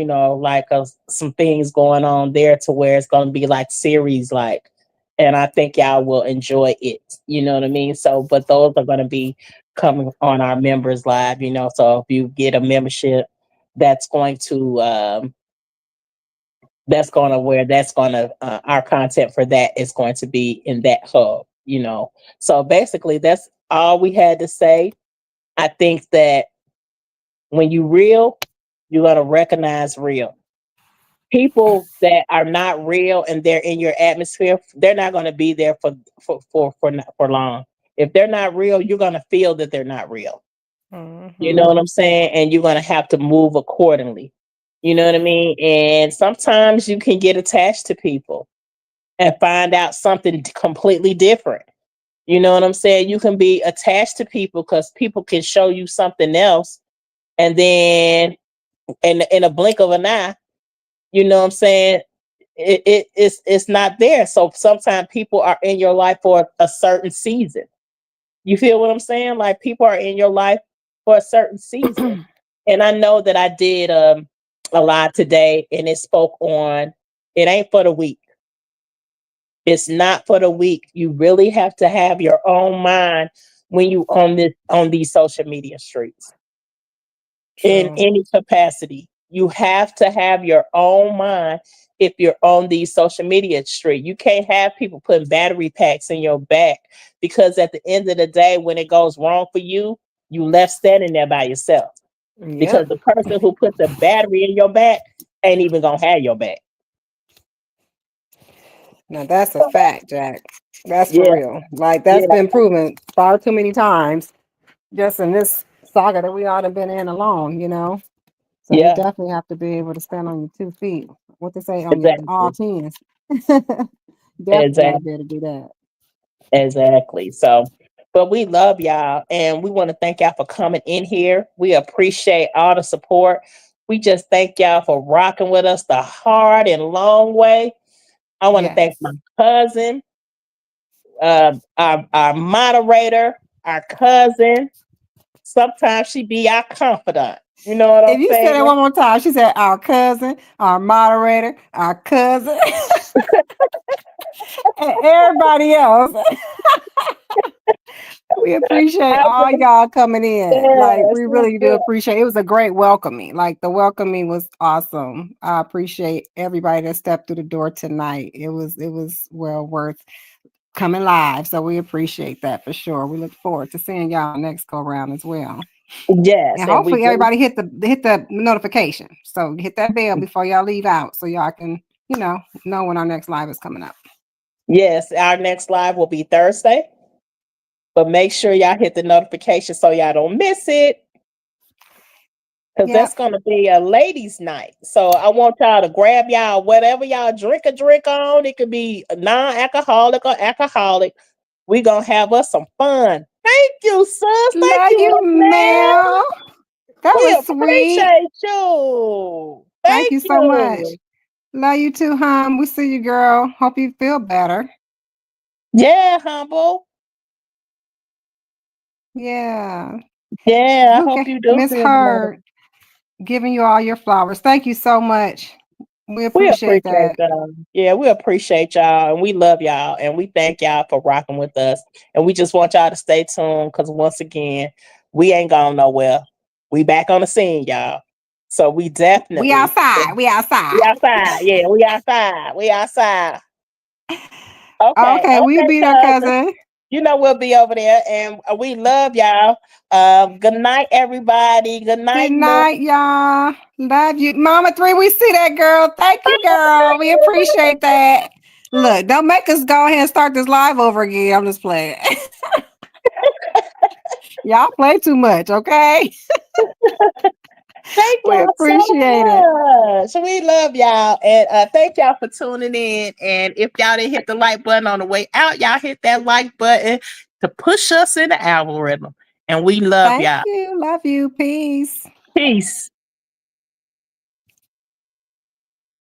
some things going on there to where it's gonna be like series, like, and I think y'all will enjoy it. You know what I mean? So, but those are gonna be coming on our members live. So if you get a membership, that's going to our content for that is going to be in that hub. So basically that's all we had to say. I think that when you real, you're gonna recognize real. People that are not real and they're in your atmosphere, they're not gonna be there for long. If they're not real, you're gonna feel that they're not real. You know Hmm. what I'm saying? And you're gonna have to move accordingly. You know what I mean? And sometimes you can get attached to people and find out something completely different. You know what I'm saying? You can be attached to people because people can show you something else, and then in a blink of an eye, you know what I'm saying? It's not there. So sometimes people are in your life for a certain season. You feel what I'm saying? Like, people are in your life for a certain season. And I know that I did a lot today, and it spoke on, it ain't for the weak. It's not for the weak. You really have to have your own mind when you on these social media streets in True. any capacity. You have to have your own mind if you're on these social media street. You can't have people putting battery packs in your back because at the end of the day, when it goes wrong for you, you left standing there by yourself. Because Yep. the person who put the battery in your back ain't even gonna have your back. Now that's a fact, Jack. That's for Yeah, real. Like yeah, that's been proven far too many times just in this saga that we all have been in alone, So you yeah, definitely have to be able to stand on your 2 feet. What they say on your all exactly. tens. Definitely gotta Exactly. be able to do that. Exactly. So, but we love y'all and we want to thank y'all for coming in here. We appreciate all the support. We just thank y'all for rocking with us the hard and long way. I want to thank Yes. my cousin, our moderator, our cousin. Sometimes she be our confidant. You know what I'm If you say that saying? one more time, she said our cousin, our moderator, our cousin, and everybody else. We appreciate all y'all coming in. Like Yes, we yes, really do yes. appreciate it. It was a great welcoming. Like the welcoming was awesome. I appreciate everybody that stepped through the door tonight. It was well worth coming live. So we appreciate that for sure. We look forward to seeing y'all next go round as well. Yes, And and we hopefully really, everybody hit the notification. So hit that bell before y'all leave out so y'all can, know when our next live is coming up. yes, our next live will be Thursday. But make sure y'all hit the notification so y'all don't miss it. Because that's Yep. gonna be a ladies' night. So I want y'all to grab y'all whatever y'all drink on. It could be non-alcoholic or alcoholic. We gonna have us some fun. Thank you, sis. Thank Love you, you, man. Mel. That We was sweet. appreciate you. Thank Thank you so much. you. Love you too, hon. We see you, girl. Hope you feel better. Yeah, humble. Yeah. Yeah, I hope Okay. you do Miss feel better. Hurd, giving you all your flowers. Thank you so much. We We appreciate appreciate that. y'all. Yeah, we appreciate y'all and we love y'all and we thank y'all for rocking with us. And we just want y'all to stay tuned because once again, we ain't going nowhere. We back on the scene, y'all. So we We definitely outside. We we outside. outside. Yeah, we outside. We outside. Okay, Okay, we'll okay, be there, cousin. cousin. You know we'll be over there and we love y'all. Good night, everybody. Good Good night, Miss. night, y'all. Love you. Mama Three, we see that, girl. Thank you, girl. We appreciate that. Look, don't make us go ahead and start this live over again. I'm just playing. Y'all play too much, okay? Thank We y'all appreciate it. so much. We love y'all. And thank y'all for tuning in. And if y'all didn't hit the like button on the way out, y'all hit that like button to push us in the algorithm. And we love Thank y'all. you. Love you. Peace. Peace.